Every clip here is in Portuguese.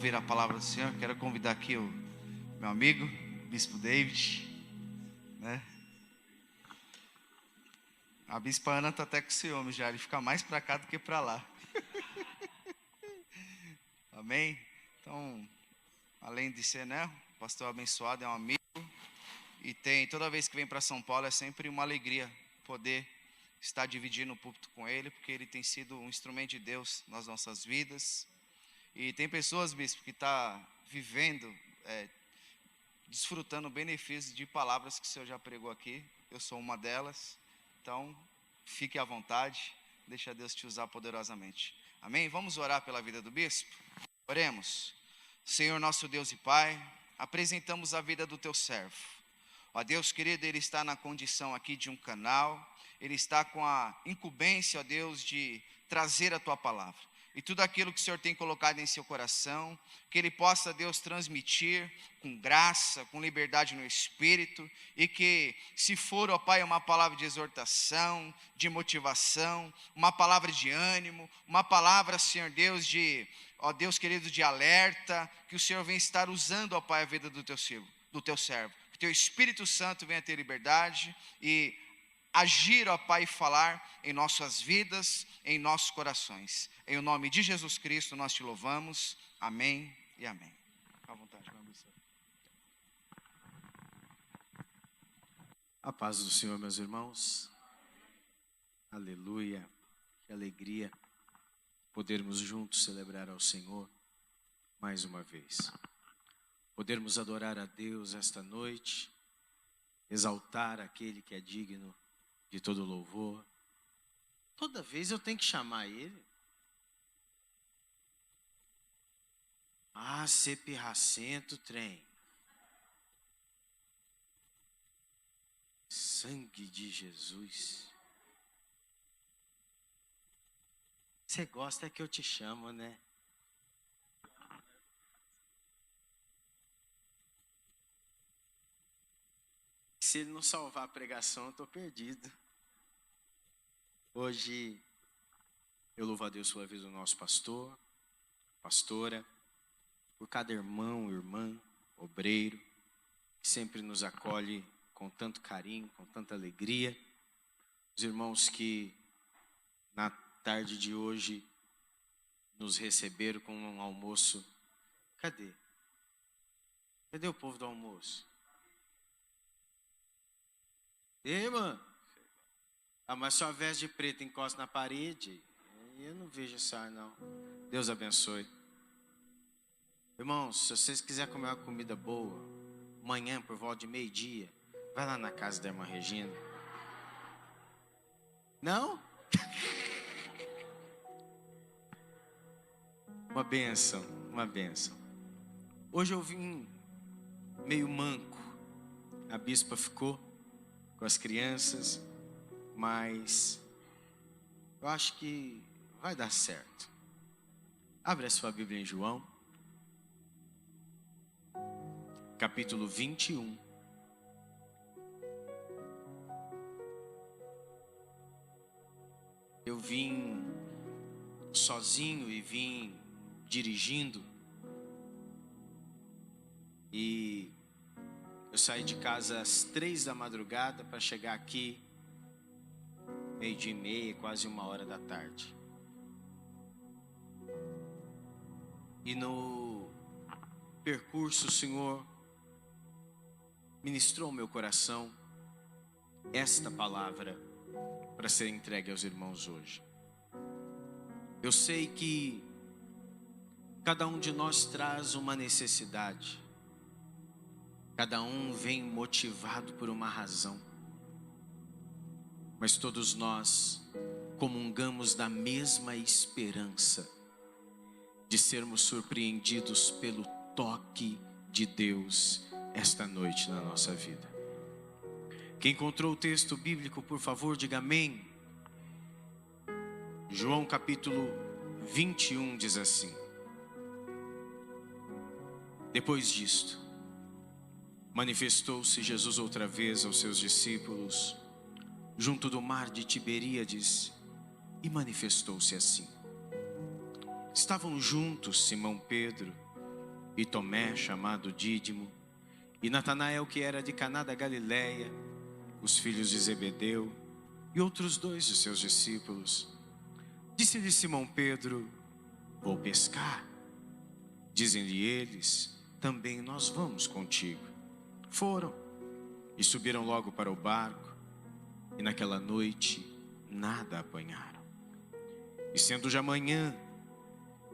Ouvir a palavra do Senhor, quero convidar aqui o meu amigo, Bispo David, né? A Bispa Ana está até com ciúme já, ele fica mais para cá do que para lá. Amém? Então, além de ser, né, pastor abençoado, é um amigo, e toda vez que vem para São Paulo é sempre uma alegria poder estar dividindo o púlpito com ele, porque ele tem sido um instrumento de Deus nas nossas vidas. E tem pessoas, Bispo, que estão vivendo, desfrutando benefícios de palavras que o Senhor já pregou aqui. Eu sou uma delas. Então, fique à vontade. Deixa Deus te usar poderosamente. Amém? Vamos orar pela vida do Bispo? Oremos. Senhor nosso Deus e Pai, apresentamos a vida do Teu servo. Ó Deus querido, ele está na condição aqui de um canal. Ele está com a incumbência, ó Deus, de trazer a Tua palavra. E tudo aquilo que o Senhor tem colocado em seu coração, que Ele possa, Deus, transmitir com graça, com liberdade no Espírito, e que, se for, ó Pai, uma palavra de exortação, de motivação, uma palavra de ânimo, uma palavra, Senhor Deus, ó Deus querido, de alerta, que o Senhor venha estar usando, ó Pai, a vida do Teu servo, que Teu Espírito Santo venha ter liberdade e agir, ó Pai, e falar em nossas vidas, em nossos corações. Em o nome de Jesus Cristo nós te louvamos. Amém e amém. Fica à vontade, meu amigo. A paz do Senhor, meus irmãos. Aleluia. Que alegria podermos juntos celebrar ao Senhor mais uma vez. Podermos adorar a Deus esta noite, exaltar aquele que é digno de todo louvor. Toda vez eu tenho que chamar ele. Ah, ser pirracento, trem. Sangue de Jesus. Você gosta é que eu te chamo, né? Se ele não salvar a pregação, eu estou perdido. Hoje, eu louvo a Deus pela vida do nosso pastor, pastora, por cada irmão, irmã, obreiro, que sempre nos acolhe com tanto carinho, com tanta alegria. Os irmãos que na tarde de hoje nos receberam com um almoço. Cadê? Cadê o povo do almoço? Ei, mano. Ah, mas só veste de preto, encosta na parede. Eu não vejo esse ar, não. Deus abençoe. Irmãos, se vocês quiserem comer uma comida boa, amanhã por volta de meio-dia, vai lá na casa da irmã Regina. Não? Uma bênção, uma bênção. Hoje eu vim meio manco. A bispa ficou com as crianças, mas eu acho que vai dar certo. Abre a sua Bíblia em João, capítulo 21. Eu vim sozinho e vim dirigindo. E eu saí de casa às 3 da madrugada para chegar aqui meio-dia e meia, quase 1h da tarde. E no percurso o Senhor ministrou ao meu coração esta palavra para ser entregue aos irmãos hoje. Eu sei que cada um de nós traz uma necessidade. Cada um vem motivado por uma razão. Mas todos nós comungamos da mesma esperança de sermos surpreendidos pelo toque de Deus esta noite na nossa vida. Quem encontrou o texto bíblico, por favor, diga amém. João capítulo 21 diz assim: depois disto, manifestou-se Jesus outra vez aos seus discípulos junto do mar de Tiberíades e manifestou-se assim. Estavam juntos Simão Pedro e Tomé, chamado Dídimo, e Natanael, que era de Caná da Galileia, os filhos de Zebedeu, e outros 2 de seus discípulos. Disse-lhe Simão Pedro: vou pescar. Dizem-lhe eles: também nós vamos contigo. Foram e subiram logo para o barco, e naquela noite nada apanharam. E sendo já manhã,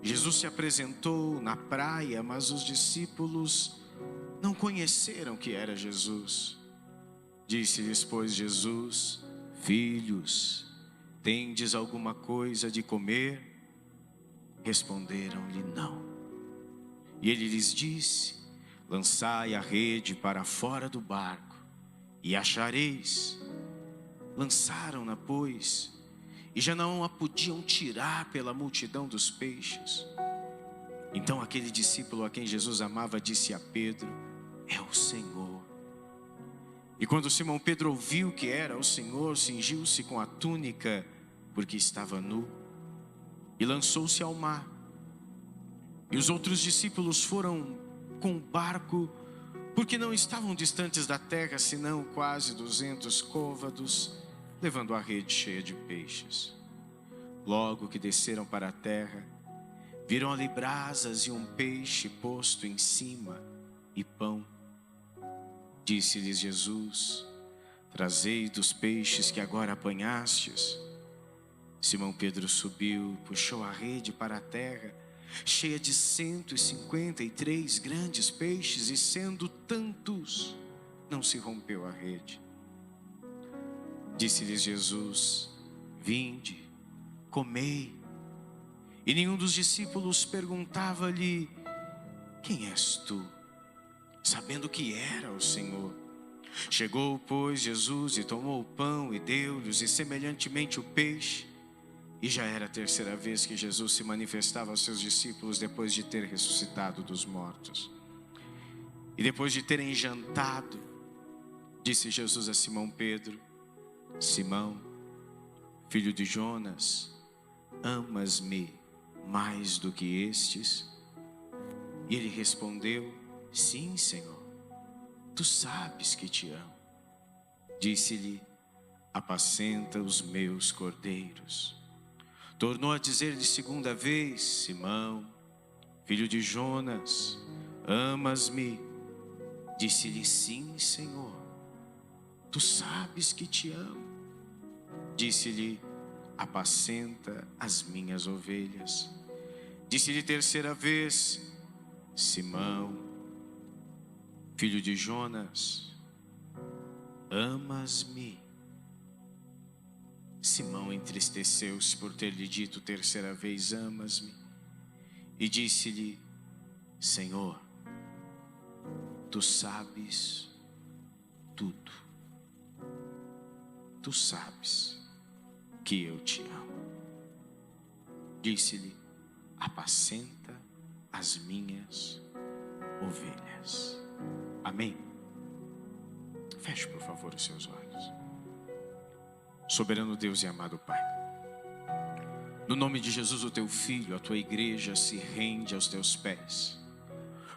Jesus se apresentou na praia, mas os discípulos não conheceram que era Jesus. Disse-lhes, pois, Jesus: filhos, tendes alguma coisa de comer? Responderam-lhe: não. E ele lhes disse: lançai a rede para fora do barco, e achareis. Lançaram-na, pois, e já não a podiam tirar pela multidão dos peixes. Então aquele discípulo a quem Jesus amava disse a Pedro: é o Senhor. E quando Simão Pedro ouviu que era o Senhor, cingiu-se com a túnica, porque estava nu, e lançou-se ao mar. E os outros discípulos foram com o barco, porque não estavam distantes da terra, senão quase 200 côvados, levando a rede cheia de peixes. Logo que desceram para a terra, viram ali brasas e um peixe posto em cima, e pão. Disse-lhes Jesus: trazei dos peixes que agora apanhastes. Simão Pedro subiu, puxou a rede para a terra, cheia de 153 grandes peixes, e sendo tantos, não se rompeu a rede. Disse-lhes Jesus: vinde, comei. E nenhum dos discípulos perguntava-lhe: quem és tu? Sabendo que era o Senhor. Chegou, pois, Jesus e tomou o pão e deu-lhes, e semelhantemente o peixe. E já era a 3ª vez que Jesus se manifestava aos seus discípulos depois de ter ressuscitado dos mortos. E depois de terem jantado, disse Jesus a Simão Pedro: Simão, filho de Jonas, amas-me mais do que estes? E ele respondeu: sim, Senhor, tu sabes que te amo. Disse-lhe: apacenta os meus cordeiros. Tornou a dizer-lhe 2ª vez: Simão, filho de Jonas, amas-me? Disse-lhe: sim, Senhor, tu sabes que te amo. Disse-lhe: apacenta as minhas ovelhas. Disse-lhe 3ª vez: Simão, filho de Jonas, amas-me? Simão entristeceu-se por ter lhe dito 3ª vez: amas-me? E disse-lhe: Senhor, tu sabes tudo. Tu sabes que eu te amo. Disse-lhe: apacenta as minhas ovelhas. Amém? Feche, por favor, os seus olhos. Soberano Deus e amado Pai, no nome de Jesus, o teu Filho, a tua igreja se rende aos teus pés,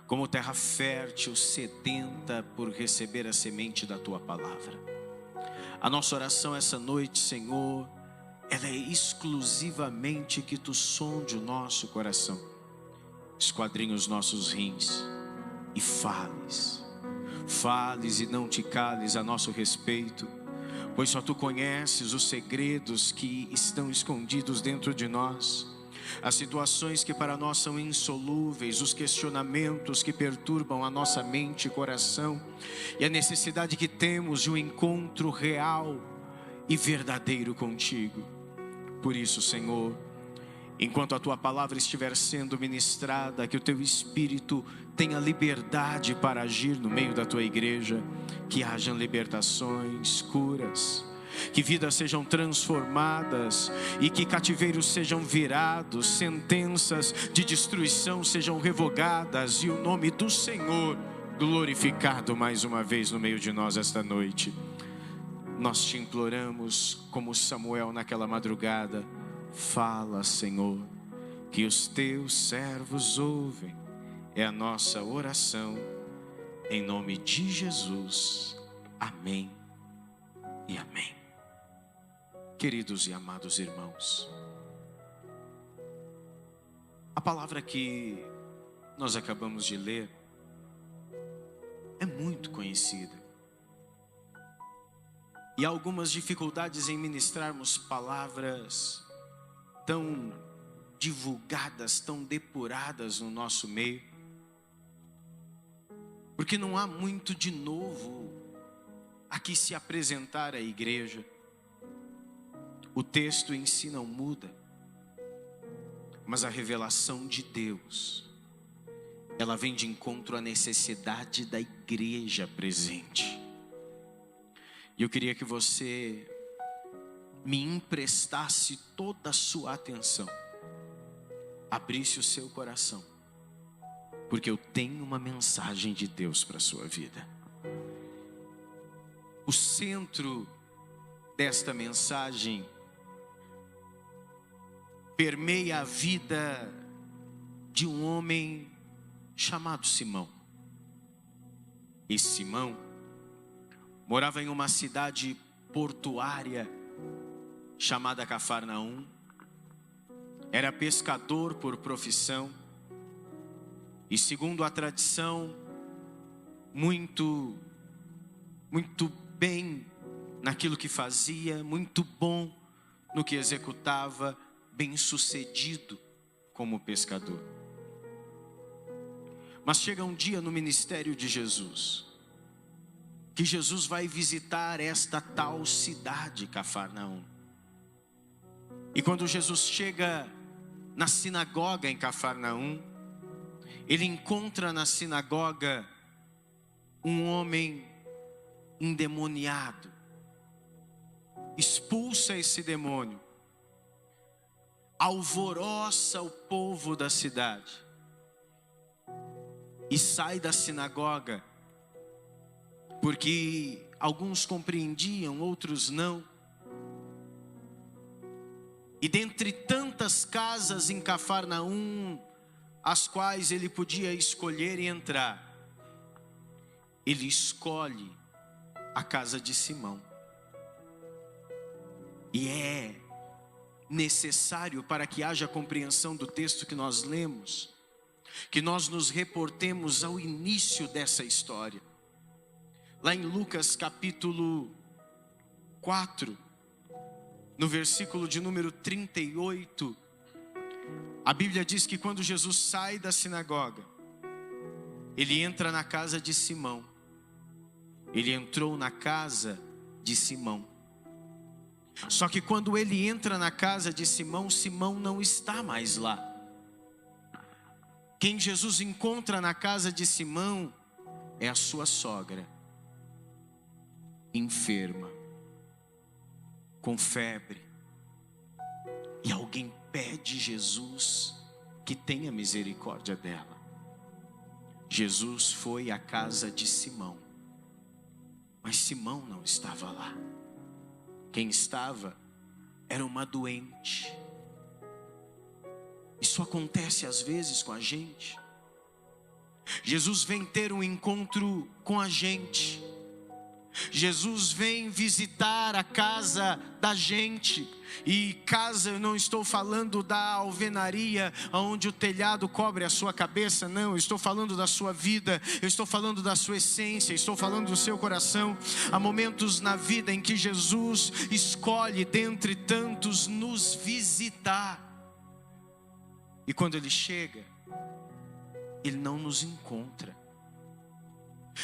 como terra fértil, sedenta por receber a semente da tua palavra. A nossa oração essa noite, Senhor, ela é exclusivamente que tu sonde o nosso coração, esquadrinhe os nossos rins e fales e não te cales a nosso respeito, pois só tu conheces os segredos que estão escondidos dentro de nós, as situações que para nós são insolúveis, os questionamentos que perturbam a nossa mente e coração, e a necessidade que temos de um encontro real e verdadeiro contigo. Por isso, Senhor, enquanto a tua palavra estiver sendo ministrada, que o teu Espírito tenha liberdade para agir no meio da tua igreja, que hajam libertações, curas, que vidas sejam transformadas e que cativeiros sejam virados, sentenças de destruição sejam revogadas e o nome do Senhor glorificado mais uma vez no meio de nós esta noite. Nós te imploramos como Samuel naquela madrugada: fala, Senhor, que os teus servos ouvem. é a nossa oração, em nome de Jesus. Amém e amém. Queridos e amados irmãos, a palavra que nós acabamos de ler é muito conhecida. E há algumas dificuldades em ministrarmos palavras tão divulgadas, tão depuradas no nosso meio, porque não há muito de novo a que se apresentar à igreja. O texto em si não muda, mas a revelação de Deus, ela vem de encontro à necessidade da igreja presente. E eu queria que você me emprestasse toda a sua atenção, abrisse o seu coração, porque eu tenho uma mensagem de Deus para a sua vida. O centro desta mensagem permeia a vida de um homem chamado Simão. E Simão morava em uma cidade portuária chamada Cafarnaum. Era pescador por profissão e, segundo a tradição, muito bem naquilo que fazia, muito bom no que executava, bem-sucedido como pescador. Mas chega um dia no ministério de Jesus, que Jesus vai visitar esta tal cidade, Cafarnaum. E quando Jesus chega na sinagoga em Cafarnaum, ele encontra na sinagoga um homem endemoniado. Expulsa esse demônio, alvoroça o povo da cidade e sai da sinagoga, porque alguns compreendiam, outros não. E dentre tantas casas em Cafarnaum, as quais ele podia escolher e entrar, ele escolhe a casa de Simão. E é necessário, para que haja compreensão do texto que nós lemos, que nós nos reportemos ao início dessa história. Lá em Lucas capítulo 4, no versículo de número 38, a Bíblia diz que quando Jesus sai da sinagoga, ele entra na casa de Simão. Ele entrou na casa de Simão. Só que quando ele entra na casa de Simão, Simão não está mais lá. Quem Jesus encontra na casa de Simão é a sua sogra, enferma, com febre. E alguém pede Jesus que tenha misericórdia dela. Jesus foi à casa de Simão, mas Simão não estava lá. Quem estava era uma doente. Isso acontece às vezes com a gente. Jesus vem ter um encontro com a gente. Jesus vem visitar a casa da gente. E casa, eu não estou falando da alvenaria onde o telhado cobre a sua cabeça, não. Eu estou falando da sua vida, eu estou falando da sua essência, estou falando do seu coração. Há momentos na vida em que Jesus escolhe dentre tantos nos visitar. E quando Ele chega, Ele não nos encontra.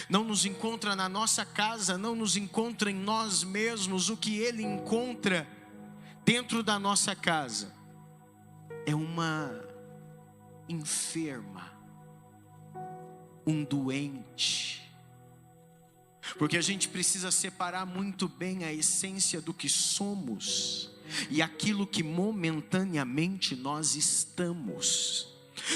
Não nos encontra na nossa casa, não nos encontra em nós mesmos. O que Ele encontra dentro da nossa casa é uma enferma, um doente. Porque a gente precisa separar muito bem a essência do que somos e aquilo que momentaneamente nós estamos.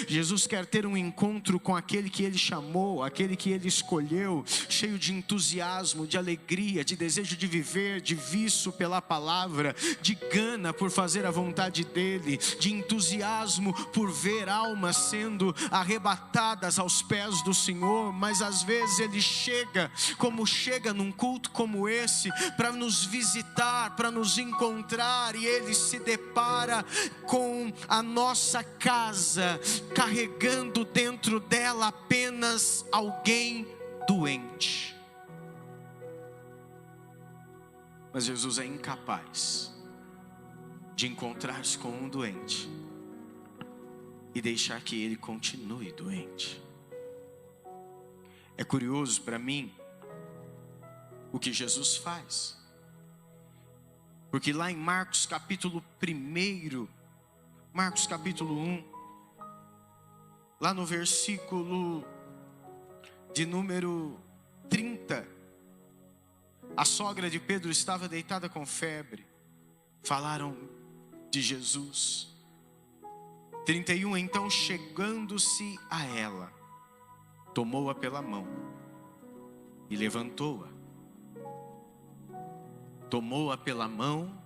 Jesus quer ter um encontro com aquele que Ele chamou, aquele que Ele escolheu, cheio de entusiasmo, de alegria, de desejo de viver, de vício pela palavra, de gana por fazer a vontade dEle, de entusiasmo por ver almas sendo arrebatadas aos pés do Senhor. Mas às vezes Ele chega, como chega num culto como esse, para nos visitar, para nos encontrar, e Ele se depara com a nossa casa, carregando dentro dela apenas alguém doente. Mas Jesus é incapaz de encontrar-se com um doente e deixar que ele continue doente. É curioso para mim o que Jesus faz, porque lá em Marcos capítulo 1, Marcos capítulo 1, lá no versículo de número 30, a sogra de Pedro estava deitada com febre. Falaram de Jesus. 31, então chegando-se a ela, tomou-a pela mão e levantou-a. Tomou-a pela mão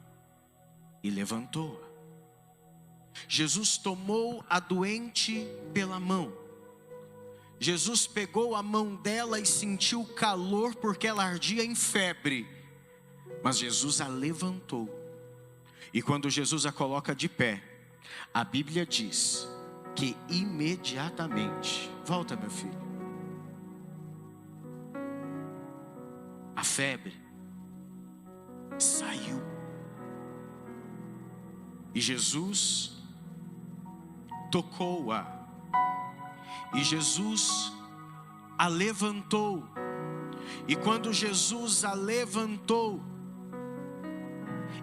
e levantou-a. Jesus tomou a doente pela mão. Jesus pegou a mão dela e sentiu calor porque ela ardia em febre. Mas Jesus a levantou. E quando Jesus a coloca de pé, a Bíblia diz que imediatamente, volta meu filho, a febre saiu. E Jesus tocou-a, e Jesus a levantou. E quando Jesus a levantou,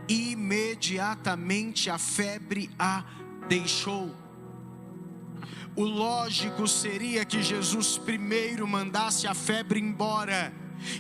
imediatamente a febre a deixou. O lógico seria que Jesus primeiro mandasse a febre embora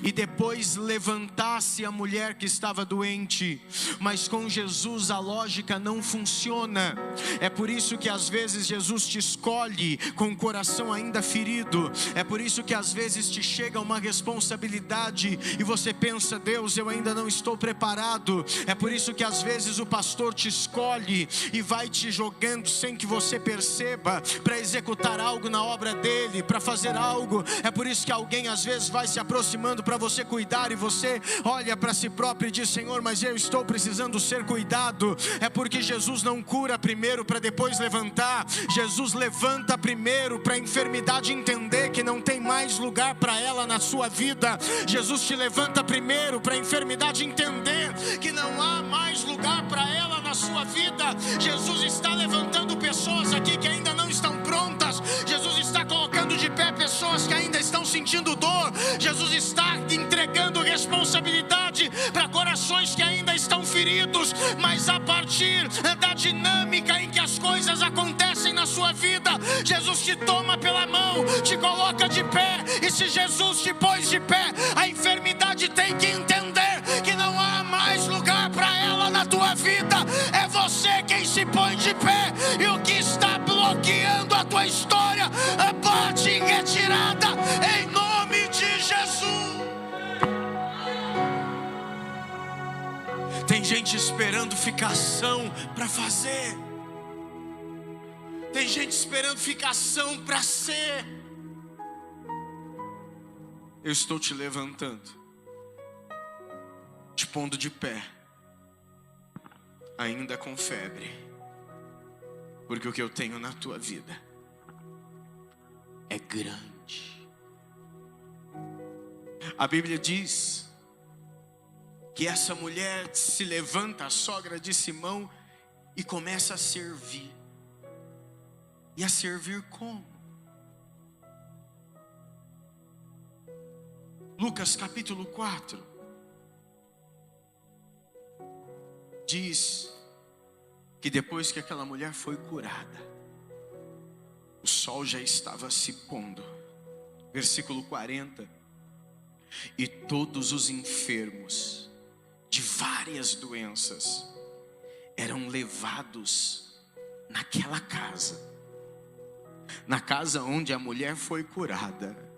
e depois levantasse a mulher que estava doente. Mas com Jesus a lógica não funciona. É por isso que às vezes Jesus te escolhe com o coração ainda ferido. É por isso que às vezes te chega uma responsabilidade e você pensa: Deus, eu ainda não estou preparado. É por isso que às vezes o pastor te escolhe e vai te jogando sem que você perceba, para executar algo na obra dele, para fazer algo. É por isso que alguém às vezes vai se aproximando para você cuidar, e você olha para si próprio e diz: Senhor, mas eu estou precisando ser cuidado. É porque Jesus não cura primeiro para depois levantar. Jesus levanta primeiro para a enfermidade entender que não tem mais lugar para ela na sua vida. Jesus te levanta primeiro para a enfermidade entender que não há mais lugar para ela na sua vida. Jesus está levantando pessoas aqui que ainda não estão prontas. Jesus está colocando de pé pessoas que ainda estão sentindo dor. Jesus está entregando responsabilidade para corações que ainda estão feridos. Mas a partir da dinâmica em que as coisas acontecem na sua vida, Jesus te toma pela mão, te coloca de pé. E se Jesus te pôs de pé, a enfermidade tem que entender que não há mais lugar para ela na tua vida. É você quem se põe de pé, e o que está bloqueando a tua história bate em retirada em nome de Jesus. Tem gente esperando ficação para fazer. Tem gente esperando ficação para ser. Eu estou te levantando, te pondo de pé, ainda com febre, porque o que eu tenho na tua vida é grande. A Bíblia diz que essa mulher se levanta, a sogra de Simão, e começa a servir. E a servir como? Lucas capítulo 4 diz que depois que aquela mulher foi curada, o sol já estava se pondo. Versículo 40. E todos os enfermos de várias doenças eram levados naquela casa na casa onde a mulher foi curada.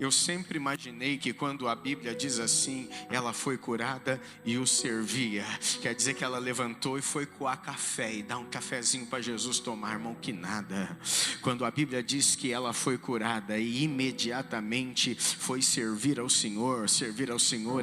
Eu sempre imaginei que quando a Bíblia diz assim, ela foi curada e o servia, quer dizer que ela levantou e foi coar café e dar um cafezinho para Jesus tomar. Irmão, que nada. Quando a Bíblia diz que ela foi curada e imediatamente foi servir ao Senhor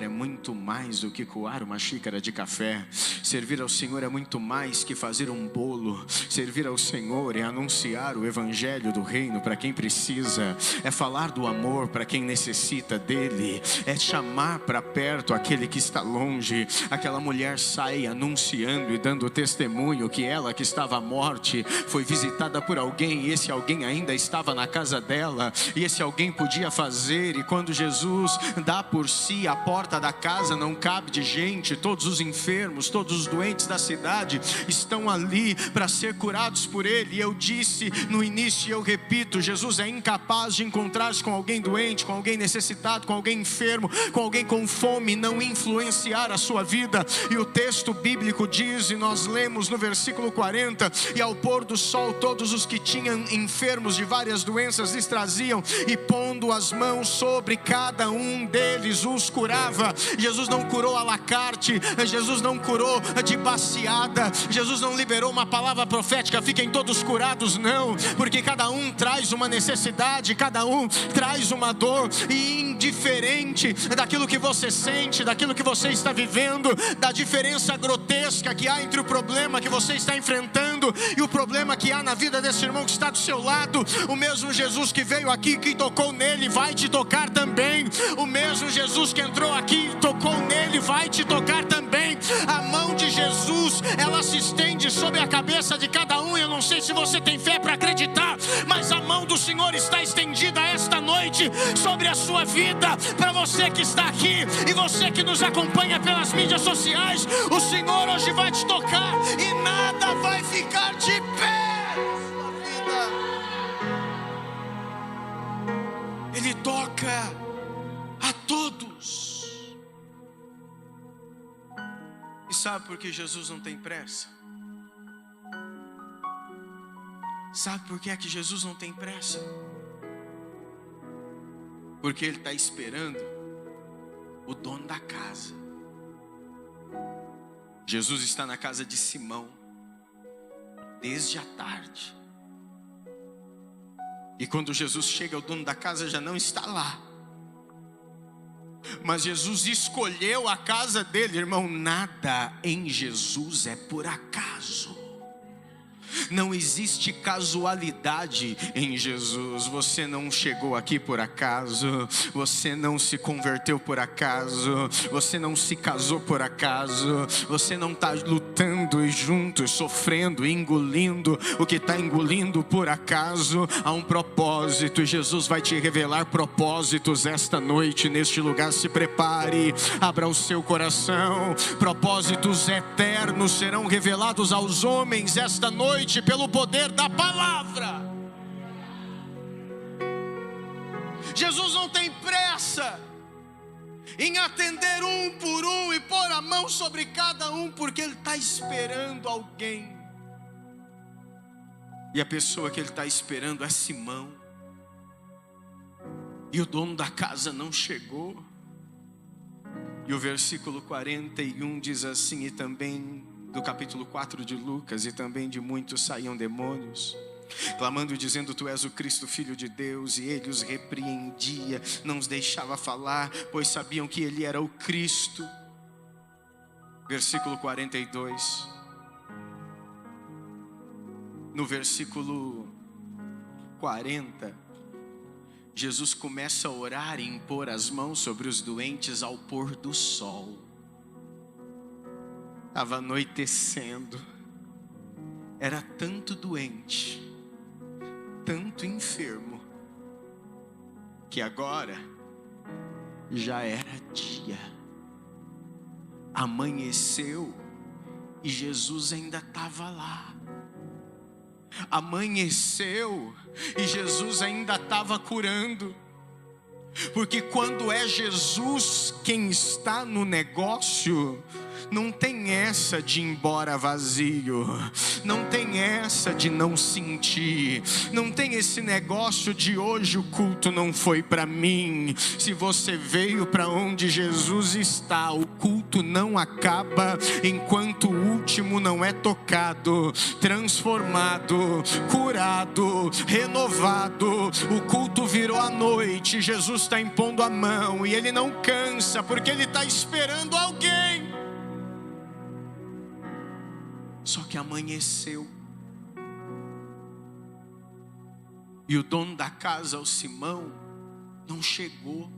é muito mais do que coar uma xícara de café. Servir ao Senhor é muito mais que fazer um bolo. Servir ao Senhor é anunciar o evangelho do reino para quem precisa, é falar do amor para quem necessita dele, é chamar para perto aquele que está longe. Aquela mulher sai anunciando e dando testemunho que ela que estava à morte foi visitada por alguém, e esse alguém ainda estava na casa dela, e esse alguém podia fazer. E quando Jesus dá por si, a porta da casa não cabe de gente, todos os enfermos, todos os doentes da cidade estão ali para ser curados por ele. E eu disse no início e eu repito, Jesus é incapaz de encontrar-se com alguém doente, com alguém necessitado, com alguém enfermo, com alguém com fome, e não influenciar a sua vida. E o texto bíblico diz, e nós lemos no versículo 40, e ao pôr do sol todos os que tinham enfermos de várias doenças lhes traziam, e pondo as mãos sobre cada um deles os curava. Jesus não curou à la carte, Jesus não curou de baciada, Jesus não liberou uma palavra profética, fiquem todos curados, não, porque cada um traz uma necessidade, cada um traz uma dor, e indiferente daquilo que você sente, daquilo que você está vivendo, da diferença grotesca que há entre o problema que você está enfrentando e o problema que há na vida desse irmão que está do seu lado, o mesmo Jesus que veio aqui, que tocou nele, vai te tocar também. O mesmo Jesus que entrou aqui e tocou nele, vai te tocar também. A mão de Jesus, ela se estende sobre a cabeça de cada um. Eu não sei se você tem fé para acreditar, mas a mão do Senhor está estendida esta noite sobre a sua vida. Para você que está aqui e você que nos acompanha pelas mídias sociais, o Senhor hoje vai te tocar e nada vai ficar de pé na sua vida. Ele toca a todos. E sabe por que Jesus não tem pressa? Sabe por que é que Jesus não tem pressa? Porque Ele está esperando o dono da casa. Jesus está na casa de Simão desde a tarde. E quando Jesus chega, o dono da casa já não está lá. Mas Jesus escolheu a casa dele. Irmão, nada em Jesus é por acaso. Não existe casualidade em Jesus. Você não chegou aqui por acaso, você não se converteu por acaso, você não se casou por acaso, você não está lutando juntos, sofrendo, engolindo o que está engolindo por acaso. Há um propósito e Jesus vai te revelar propósitos esta noite neste lugar. Se prepare, abra o seu coração. Propósitos eternos serão revelados aos homens esta noite pelo poder da palavra. Jesus não tem pressa em atender um por um e pôr a mão sobre cada um, porque Ele está esperando alguém. E a pessoa que Ele está esperando é Simão. E o dono da casa não chegou. E o versículo 41 diz assim, e também do capítulo 4 de Lucas, e também de muitos saíam demônios, clamando, dizendo: Tu és o Cristo, Filho de Deus. E ele os repreendia, não os deixava falar, pois sabiam que ele era o Cristo. Versículo 42. No versículo 40, Jesus começa a orar e impor as mãos sobre os doentes ao pôr do sol. Estava anoitecendo, era tanto doente, tanto enfermo, que agora já era dia. Amanheceu e Jesus ainda estava lá. Amanheceu e Jesus ainda estava curando. Porque quando é Jesus quem está no negócio, Não tem essa de ir embora vazio. Não tem essa de não sentir. Não tem esse negócio de hoje o culto não foi para mim. Se você veio para onde Jesus está, o culto não acaba enquanto o último não é tocado, transformado, curado, renovado. O culto virou à noite, Jesus está impondo a mão e Ele não cansa, porque Ele está esperando alguém. Só que amanheceu e o dono da casa, o Simão, não chegou.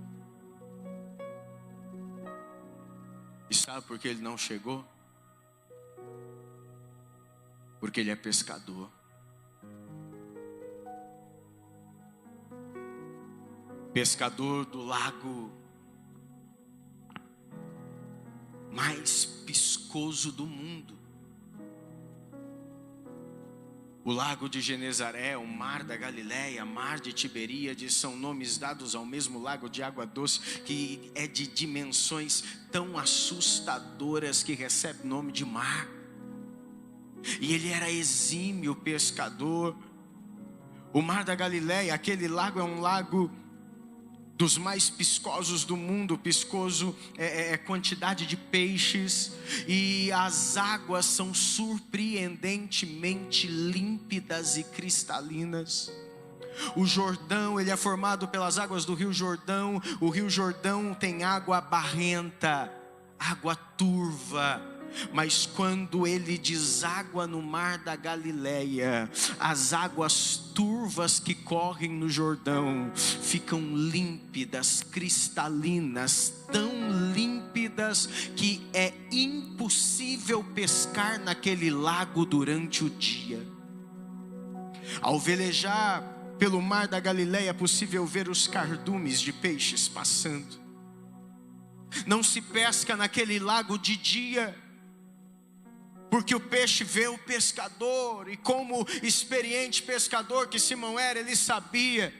E sabe por que ele não chegou? Porque ele é pescador. Pescador do lago mais piscoso do mundo. O lago de Genezaré, o mar da Galileia, mar de Tiberíades, são nomes dados ao mesmo lago de água doce, que é de dimensões tão assustadoras que recebe nome de mar. E ele era exímio pescador. O mar da Galileia, aquele lago é um lago dos mais piscosos do mundo. Piscoso é quantidade de peixes, e as águas são surpreendentemente límpidas e cristalinas. O Jordão, ele é formado pelas águas do Rio Jordão. O Rio Jordão tem água barrenta, água turva. Mas quando ele deságua no mar da Galileia, as águas turvas que correm no Jordão ficam límpidas, cristalinas, tão límpidas que é impossível pescar naquele lago durante o dia. Ao velejar pelo mar da Galileia é possível ver os cardumes de peixes passando. Não se pesca naquele lago de dia, porque o peixe vê o pescador, e como experiente pescador que Simão era, ele sabia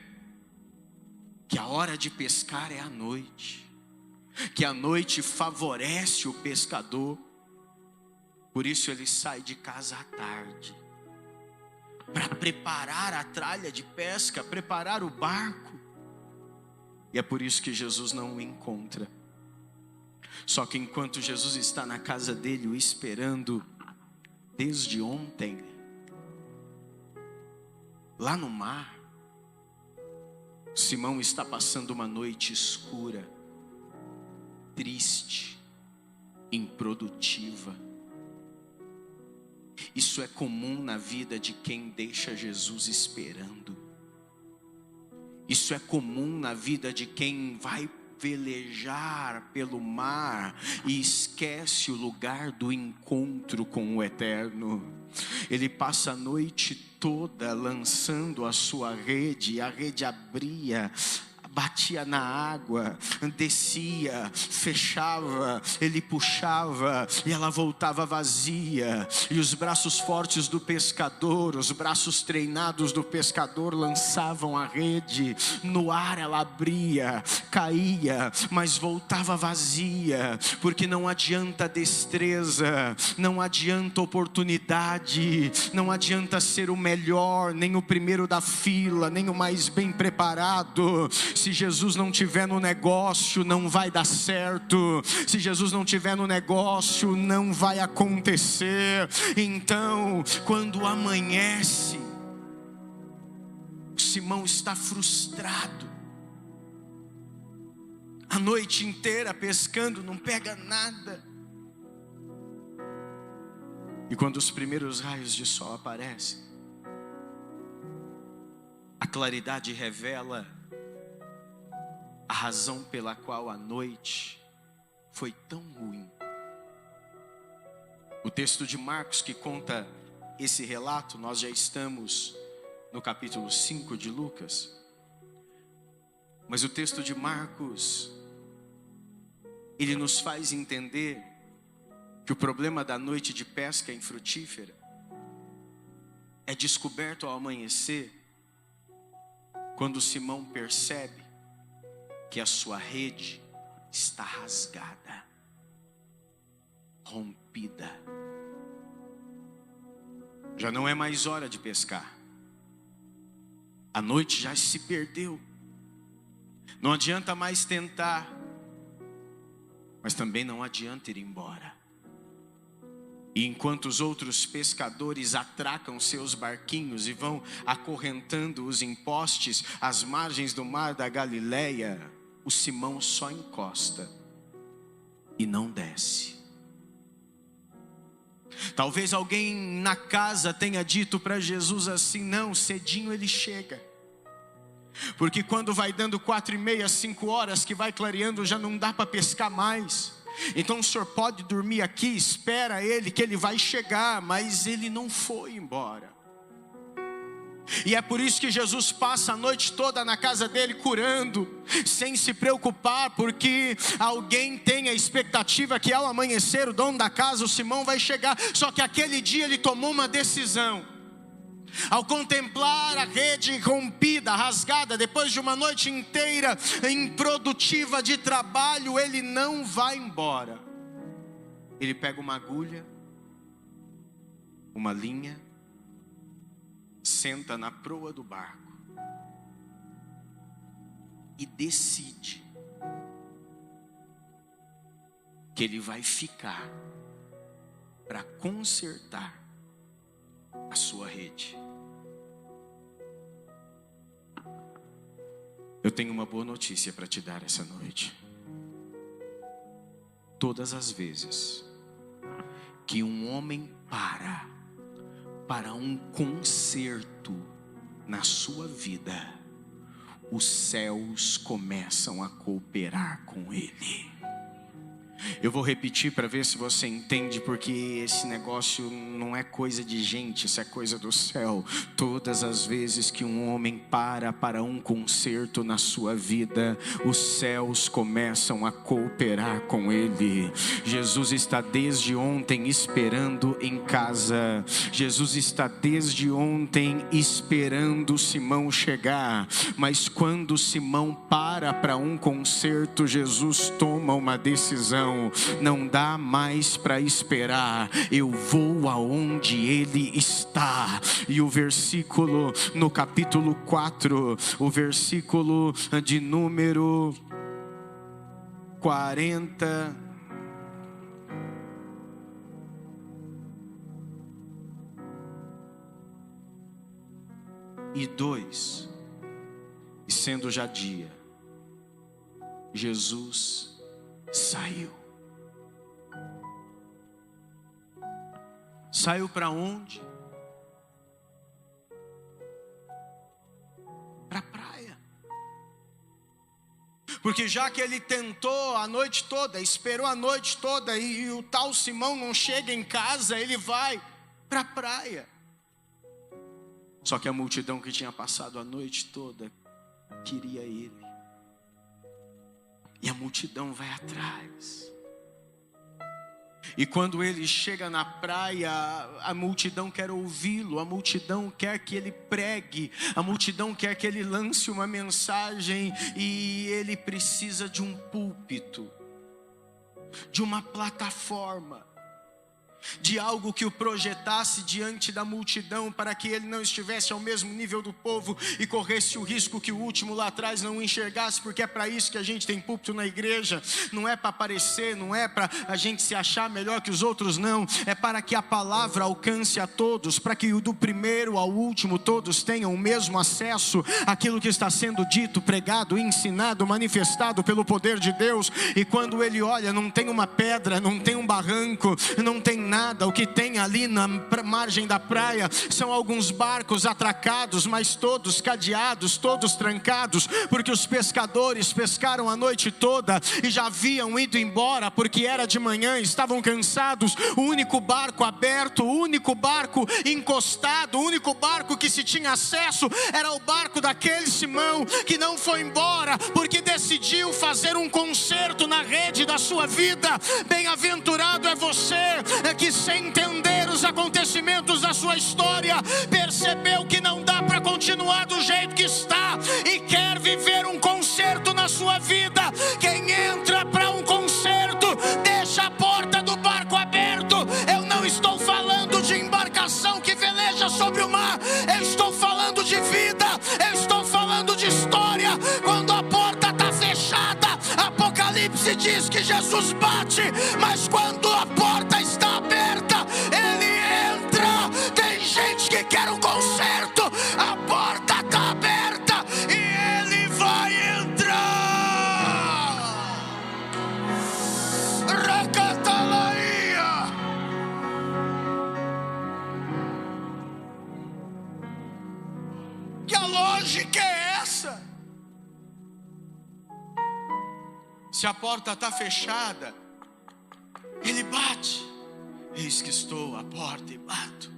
que a hora de pescar é à noite, que a noite favorece o pescador. Por isso ele sai de casa à tarde, para preparar a tralha de pesca, preparar o barco. E é por isso que Jesus não o encontra. Só que enquanto Jesus está na casa dele, o esperando desde ontem, lá no mar, Simão está passando uma noite escura, triste, improdutiva. Isso é comum na vida de quem deixa Jesus esperando. Isso é comum na vida de quem vai velejar pelo mar e esquece o lugar do encontro com o Eterno. Ele passa a noite toda lançando a sua rede, e a rede abria, batia na água, descia, fechava, ele puxava e ela voltava vazia. E os braços fortes do pescador, os braços treinados do pescador lançavam a rede. No ar ela abria, caía, mas voltava vazia. Porque não adianta destreza, não adianta oportunidade, não adianta ser o melhor, nem o primeiro da fila, nem o mais bem preparado. Se Jesus não tiver no negócio, não vai dar certo. Se Jesus não tiver no negócio, não vai acontecer. Então, quando amanhece, Simão está frustrado. A noite inteira pescando, não pega nada. E quando os primeiros raios de sol aparecem, a claridade revela a razão pela qual a noite foi tão ruim. O texto de Marcos que conta esse relato, nós já estamos no capítulo 5 de Lucas. Mas o texto de Marcos, ele nos faz entender que o problema da noite de pesca infrutífera é descoberto ao amanhecer, quando Simão percebe que a sua rede está rasgada. rompida. Já não é mais hora de pescar. A noite já se perdeu. Não adianta mais tentar, mas também não adianta ir embora. E enquanto os outros pescadores atracam seus barquinhos e vão acorrentando os em postes às margens do mar da Galileia, o Simão só encosta e não desce. Talvez alguém na casa tenha dito para Jesus assim: não, cedinho ele chega. Porque quando vai dando 4:30, 5 horas que vai clareando, já não dá para pescar mais. Então o senhor pode dormir aqui, espera ele que ele vai chegar. Mas ele não foi embora. E é por isso que Jesus passa a noite toda na casa dele curando, sem se preocupar, porque alguém tem a expectativa que ao amanhecer o dono da casa, o Simão, vai chegar. Só que aquele dia ele tomou uma decisão. Ao contemplar a rede rompida, rasgada, depois de uma noite inteira improdutiva de trabalho, ele não vai embora. Ele pega uma agulha, uma linha, senta na proa do barco e decide que ele vai ficar para consertar a sua rede. Eu tenho uma boa notícia para te dar essa noite. Todas as vezes que um homem para um conserto na sua vida, os céus começam a cooperar com ele. Eu vou repetir para ver se você entende, porque esse negócio não é coisa de gente, isso é coisa do céu. Todas as vezes que um homem para um conserto na sua vida, os céus começam a cooperar com ele. Jesus está desde ontem esperando em casa. Jesus está desde ontem esperando Simão chegar. Mas quando Simão para um conserto, Jesus toma uma decisão. Não dá mais para esperar, eu vou aonde ele está. E o versículo no capítulo 4, o versículo de número 42, e sendo já dia, Jesus saiu. Saiu para onde? Para a praia. Porque já que ele tentou a noite toda, esperou a noite toda, e o tal Simão não chega em casa, ele vai para a praia. Só que a multidão que tinha passado a noite toda queria ele. E a multidão vai atrás. E quando ele chega na praia, a multidão quer ouvi-lo, a multidão quer que ele pregue, a multidão quer que ele lance uma mensagem, e ele precisa de um púlpito, de uma plataforma, de algo que o projetasse diante da multidão, para que ele não estivesse ao mesmo nível do povo e corresse o risco que o último lá atrás não enxergasse. Porque é para isso que a gente tem púlpito na igreja. Não é para aparecer, não é para a gente se achar melhor que os outros, não. É para que a palavra alcance a todos, para que do primeiro ao último todos tenham o mesmo acesso àquilo que está sendo dito, pregado, ensinado, manifestado pelo poder de Deus. E quando ele olha, não tem uma pedra, não tem um barranco, não tem nada. O que tem ali na margem da praia são alguns barcos atracados, mas todos cadeados, todos trancados, porque os pescadores pescaram a noite toda e já haviam ido embora, porque era de manhã, estavam cansados. O único barco aberto, o único barco encostado, o único barco que se tinha acesso era o barco daquele Simão, que não foi embora porque decidiu fazer um conserto na rede da sua vida. Bem-aventurado é você que, sem entender os acontecimentos da sua história, percebeu que não dá para continuar do jeito que está e quer viver um conserto na sua vida. Quem entra para um conserto deixa a porta do barco aberta. se diz que Jesus bate, mas quando a porta está aberta, Ele entra. Tem gente que quer um conserto, a porta está aberta e Ele vai entrar. Racatalaia. Que a lógica é essa? Se a porta está fechada, Ele bate. Eis que estou à porta e bato.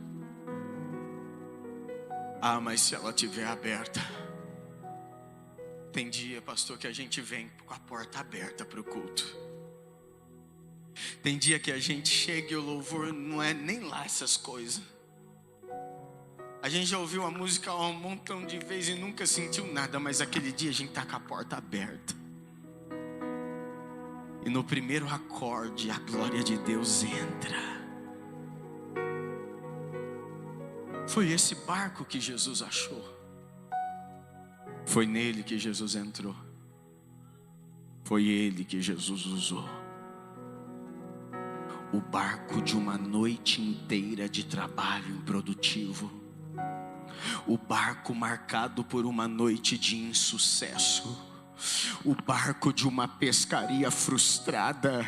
Ah, mas se ela estiver aberta. Tem dia, pastor, que a gente vem com a porta aberta para o culto. Tem dia que a gente chega e o louvor não é nem lá essas coisas. A gente já ouviu a música um montão de vezes e nunca sentiu nada, mas aquele dia a gente está com a porta aberta. E no primeiro acorde, a glória de Deus entra. Foi esse barco que Jesus achou. Foi nele que Jesus entrou. Foi ele que Jesus usou. O barco de uma noite inteira de trabalho improdutivo. O barco marcado por uma noite de insucesso. O barco de uma pescaria frustrada,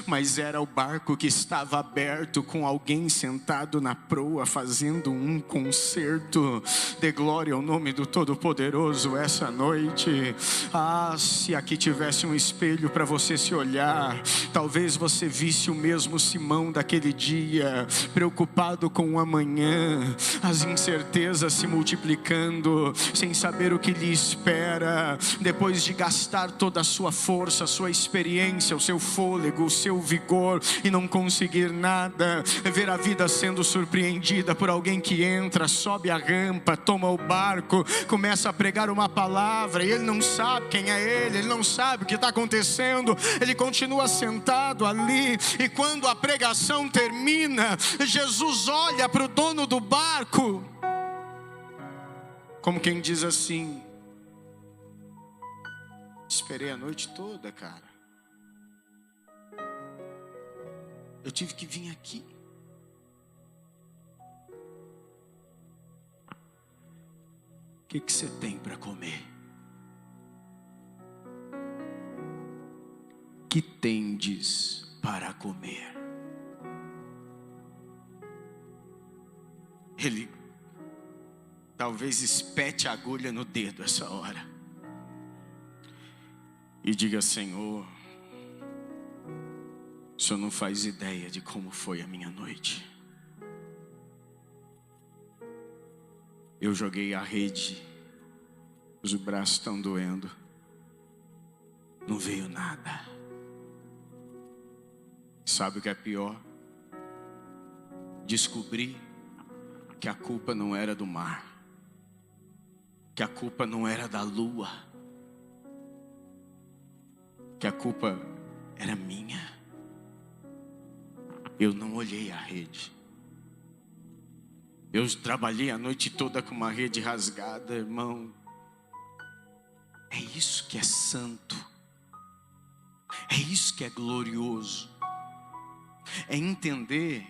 mas era o barco que estava aberto com alguém sentado na proa fazendo um concerto. Dê glória ao nome do Todo-Poderoso essa noite. Ah, se aqui tivesse um espelho para você se olhar, talvez você visse o mesmo Simão daquele dia, preocupado com o amanhã, as incertezas se multiplicando, sem saber o que lhe espera, depois de gastar toda a sua força, a sua experiência, o seu fôlego, o seu vigor e não conseguir nada, ver a vida sendo surpreendida por alguém que entra, sobe a rampa, toma o barco, começa a pregar uma palavra e ele não sabe quem é ele não sabe o que está acontecendo, ele continua sentado ali e quando a pregação termina, Jesus olha para o dono do barco, como quem diz assim: esperei a noite toda, cara. Eu tive que vir aqui. O que você tem para comer? Que tendes para comer? Ele talvez espete a agulha no dedo essa hora e diga: Senhor, o Senhor não faz ideia de como foi a minha noite. Eu joguei a rede, os braços estão doendo, não veio nada. Sabe o que é pior? Descobri que a culpa não era do mar, que a culpa não era da lua, que a culpa era minha. Eu não olhei a rede. Eu trabalhei a noite toda com uma rede rasgada, irmão. É isso que é santo. É isso que é glorioso. É entender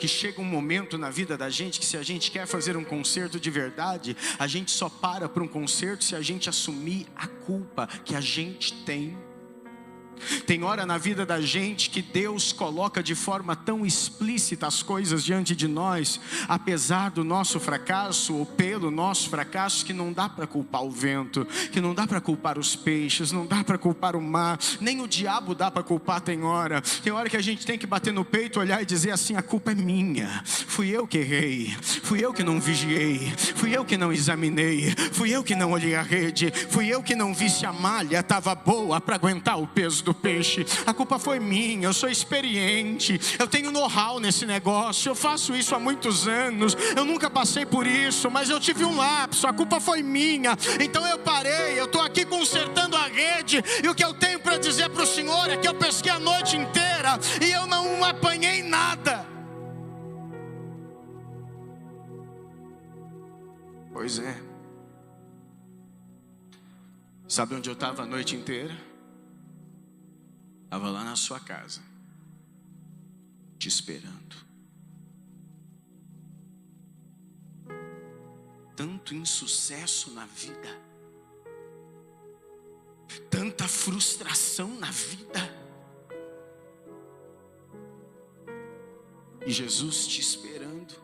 que chega um momento na vida da gente que se a gente quer fazer um concerto de verdade, a gente só para um concerto se a gente assumir a culpa que a gente tem. Tem hora na vida da gente que Deus coloca de forma tão explícita as coisas diante de nós, apesar do nosso fracasso ou pelo nosso fracasso, que não dá para culpar o vento, que não dá para culpar os peixes, não dá para culpar o mar, nem o diabo dá para culpar. Tem hora que a gente tem que bater no peito, olhar e dizer assim: a culpa é minha, fui eu que errei, fui eu que não vigiei, fui eu que não examinei, fui eu que não olhei a rede, fui eu que não vi se a malha estava boa para aguentar o peso do peixe. A culpa foi minha, eu sou experiente, eu tenho know-how nesse negócio, eu faço isso há muitos anos, eu nunca passei por isso, mas eu tive um lapso, a culpa foi minha, então eu parei, eu estou aqui consertando a rede, e o que eu tenho para dizer para o Senhor é que eu pesquei a noite inteira e eu não apanhei nada. Pois é. Sabe onde eu estava a noite inteira? estava lá na sua casa, te esperando. Tanto insucesso na vida, tanta frustração na vida, e Jesus te esperando.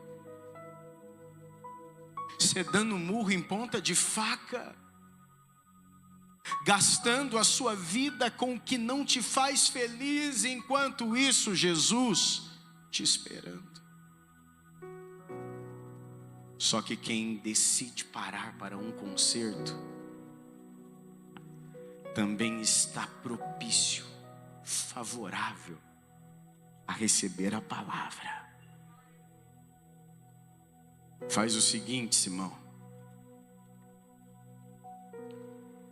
Você dando murro em ponta de faca, gastando a sua vida com o que não te faz feliz, enquanto isso Jesus te esperando. Só que quem decide parar para um concerto também está propício, favorável a receber a palavra. Faz o seguinte, Simão.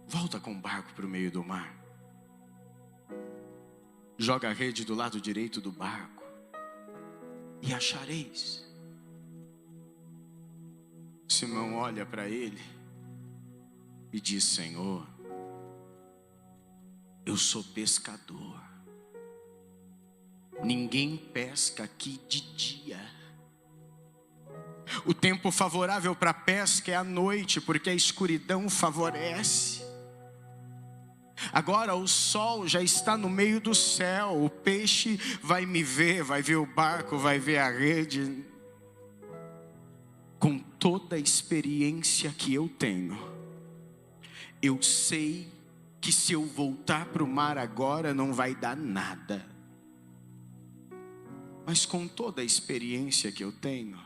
Volta com o barco para o meio do mar. Joga a rede do lado direito do barco e achareis. Simão olha para ele e diz: Senhor, eu sou pescador. Ninguém pesca aqui de dia. O tempo favorável para a pesca é a noite, porque a escuridão favorece. Agora o sol já está no meio do céu. O peixe vai me ver, vai ver o barco, vai ver a rede. Com toda a experiência que eu tenho, eu sei que se eu voltar para o mar agora não vai dar nada. Mas com toda a experiência que eu tenho,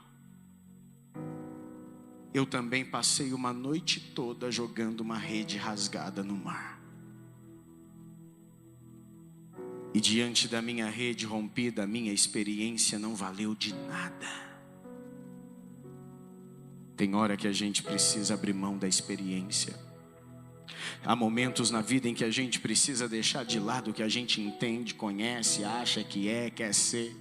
eu também passei uma noite toda jogando uma rede rasgada no mar. E diante da minha rede rompida, a minha experiência não valeu de nada. Tem hora que a gente precisa abrir mão da experiência. Há momentos na vida em que a gente precisa deixar de lado o que a gente entende, conhece, acha que quer ser.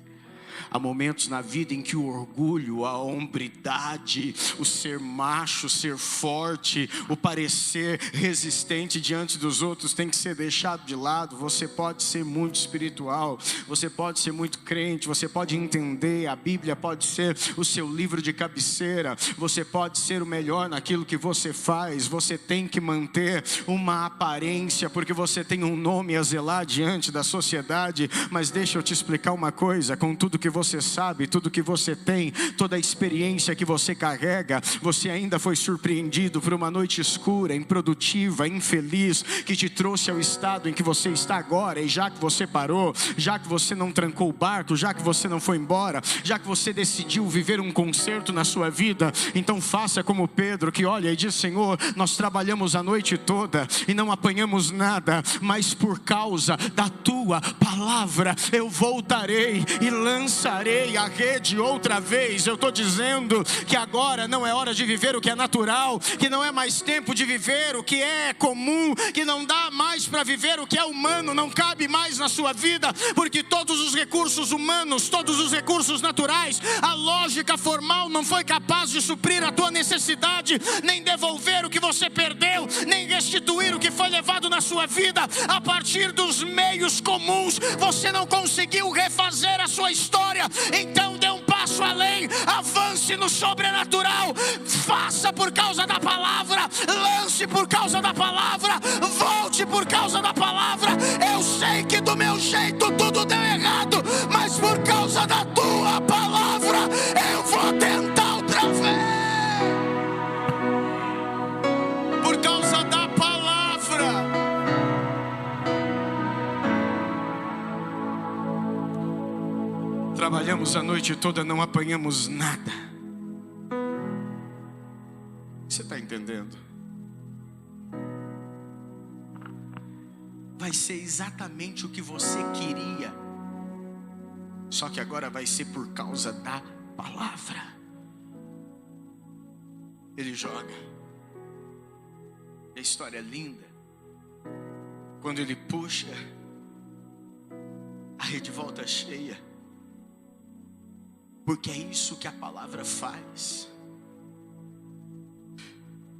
Há momentos na vida em que o orgulho, a hombridade, o ser macho, ser forte, o parecer resistente diante dos outros tem que ser deixado de lado. Você pode ser muito espiritual, você pode ser muito crente, você pode entender, a Bíblia pode ser o seu livro de cabeceira, você pode ser o melhor naquilo que você faz. Você tem que manter uma aparência, porque você tem um nome a zelar diante da sociedade. Mas deixa eu te explicar uma coisa: com tudo que você sabe, tudo que você tem, toda a experiência que você carrega, você ainda foi surpreendido por uma noite escura, improdutiva, infeliz, que te trouxe ao estado em que você está agora. E já que você parou, já que você não trancou o barco, já que você não foi embora, já que você decidiu viver um concerto na sua vida, então faça como Pedro, que olha e diz: Senhor, nós trabalhamos a noite toda e não apanhamos nada, mas por causa da tua palavra eu voltarei e lançarei a rede outra vez. Eu estou dizendo que agora não é hora de viver o que é natural, que não é mais tempo de viver o que é comum, que não dá mais para viver o que é humano, não cabe mais na sua vida, porque todos os recursos humanos, todos os recursos naturais, a lógica formal não foi capaz de suprir a tua necessidade, nem devolver o que você perdeu, nem restituir o que foi levado na sua vida. A partir dos meios comuns, você não conseguiu refazer a sua história. Então dê um passo além, avance no sobrenatural, faça por causa da palavra, lance por causa da palavra, volte por causa da palavra. Eu sei que do meu jeito tudo deu errado, mas por causa da tua palavra eu vou tentar outra vez. Por causa da palavra. Trabalhamos a noite toda, não apanhamos nada. Você está entendendo? Vai ser exatamente o que você queria, só que agora vai ser por causa da palavra. Ele joga. A história é linda. Quando ele puxa, a rede volta cheia. Porque é isso que a palavra faz.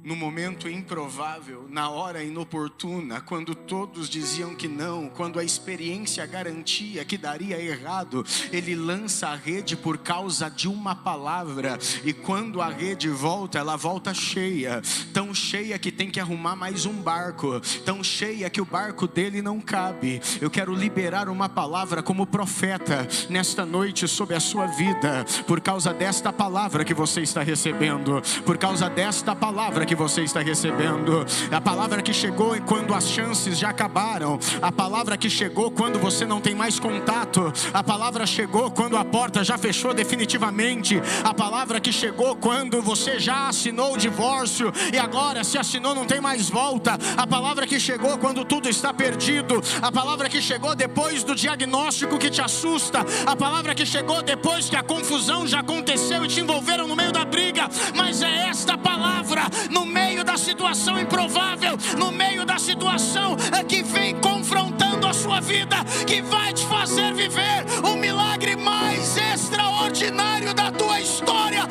no momento improvável, na hora inoportuna, quando todos diziam que não, quando a experiência garantia que daria errado, Ele lança a rede por causa de uma palavra, e quando a rede volta, ela volta cheia, tão cheia que tem que arrumar mais um barco, tão cheia que o barco dele não cabe. Eu quero liberar uma palavra como profeta nesta noite sobre a sua vida, por causa desta palavra que você está recebendo, por causa desta palavra que você está recebendo, a palavra que chegou quando as chances já acabaram, a palavra que chegou quando você não tem mais contato, a palavra chegou quando a porta já fechou definitivamente, a palavra que chegou quando você já assinou o divórcio e agora se assinou não tem mais volta, a palavra que chegou quando tudo está perdido, a palavra que chegou depois do diagnóstico que te assusta, a palavra que chegou depois que a confusão já aconteceu e te envolveram no meio da briga, mas é esta palavra no meio da situação improvável, no meio da situação que vem confrontando a sua vida, que vai te fazer viver o milagre mais extraordinário da tua história.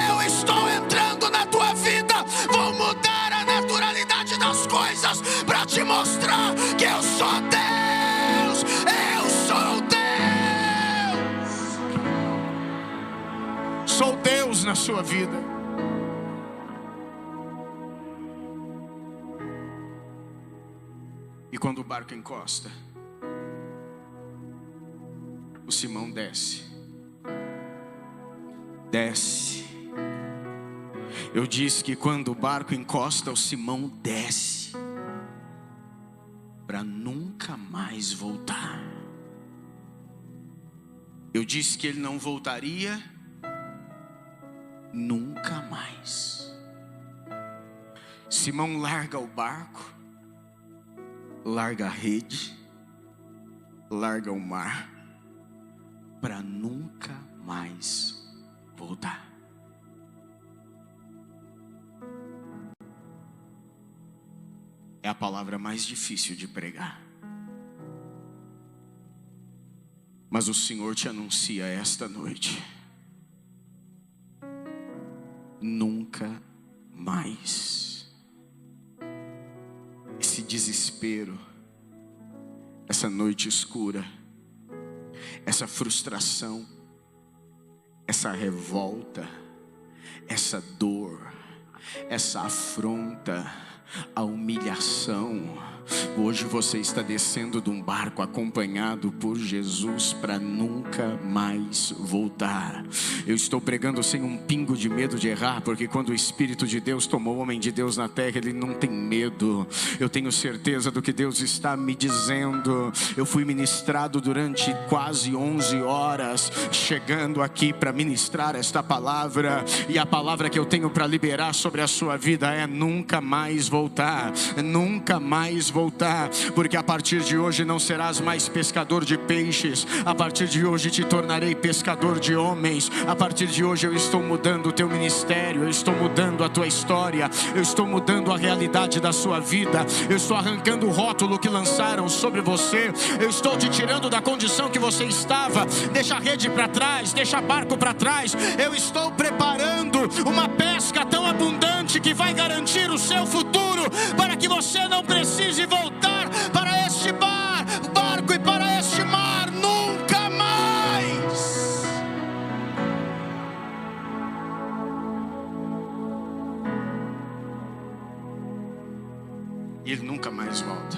Eu estou entrando na tua vida, vou mudar a naturalidade das coisas para te mostrar que eu sou Deus, eu sou Deus, sou Deus na sua vida. E quando o barco encosta, o Simão desce. Eu disse que quando o barco encosta, o Simão desce para nunca mais voltar. Eu disse que ele não voltaria nunca mais. Simão larga o barco, larga a rede, larga o mar, para nunca mais voltar. É a palavra mais difícil de pregar, mas o Senhor te anuncia esta noite: nunca mais. Esse desespero, essa noite escura, essa frustração, essa revolta, essa dor, essa afronta, a humilhação. Hoje você está descendo de um barco acompanhado por Jesus para nunca mais voltar. Eu estou pregando sem um pingo de medo de errar, porque quando o Espírito de Deus tomou o homem de Deus na terra, ele não tem medo. Eu tenho certeza do que Deus está me dizendo. Eu fui ministrado durante quase 11 horas, chegando aqui para ministrar esta palavra, e a palavra que eu tenho para liberar sobre a sua vida é nunca mais voltar, nunca mais voltar, porque a partir de hoje não serás mais pescador de peixes, a partir de hoje te tornarei pescador de homens, a partir de hoje eu estou mudando o teu ministério, eu estou mudando a tua história, eu estou mudando a realidade da sua vida, eu estou arrancando o rótulo que lançaram sobre você, eu estou te tirando da condição que você estava. Deixa a rede para trás, deixa barco para trás, eu estou preparando uma pesca tão abundante que vai garantir o seu futuro, para que você não precise voltar para este barco e para este mar nunca mais. E ele nunca mais volta.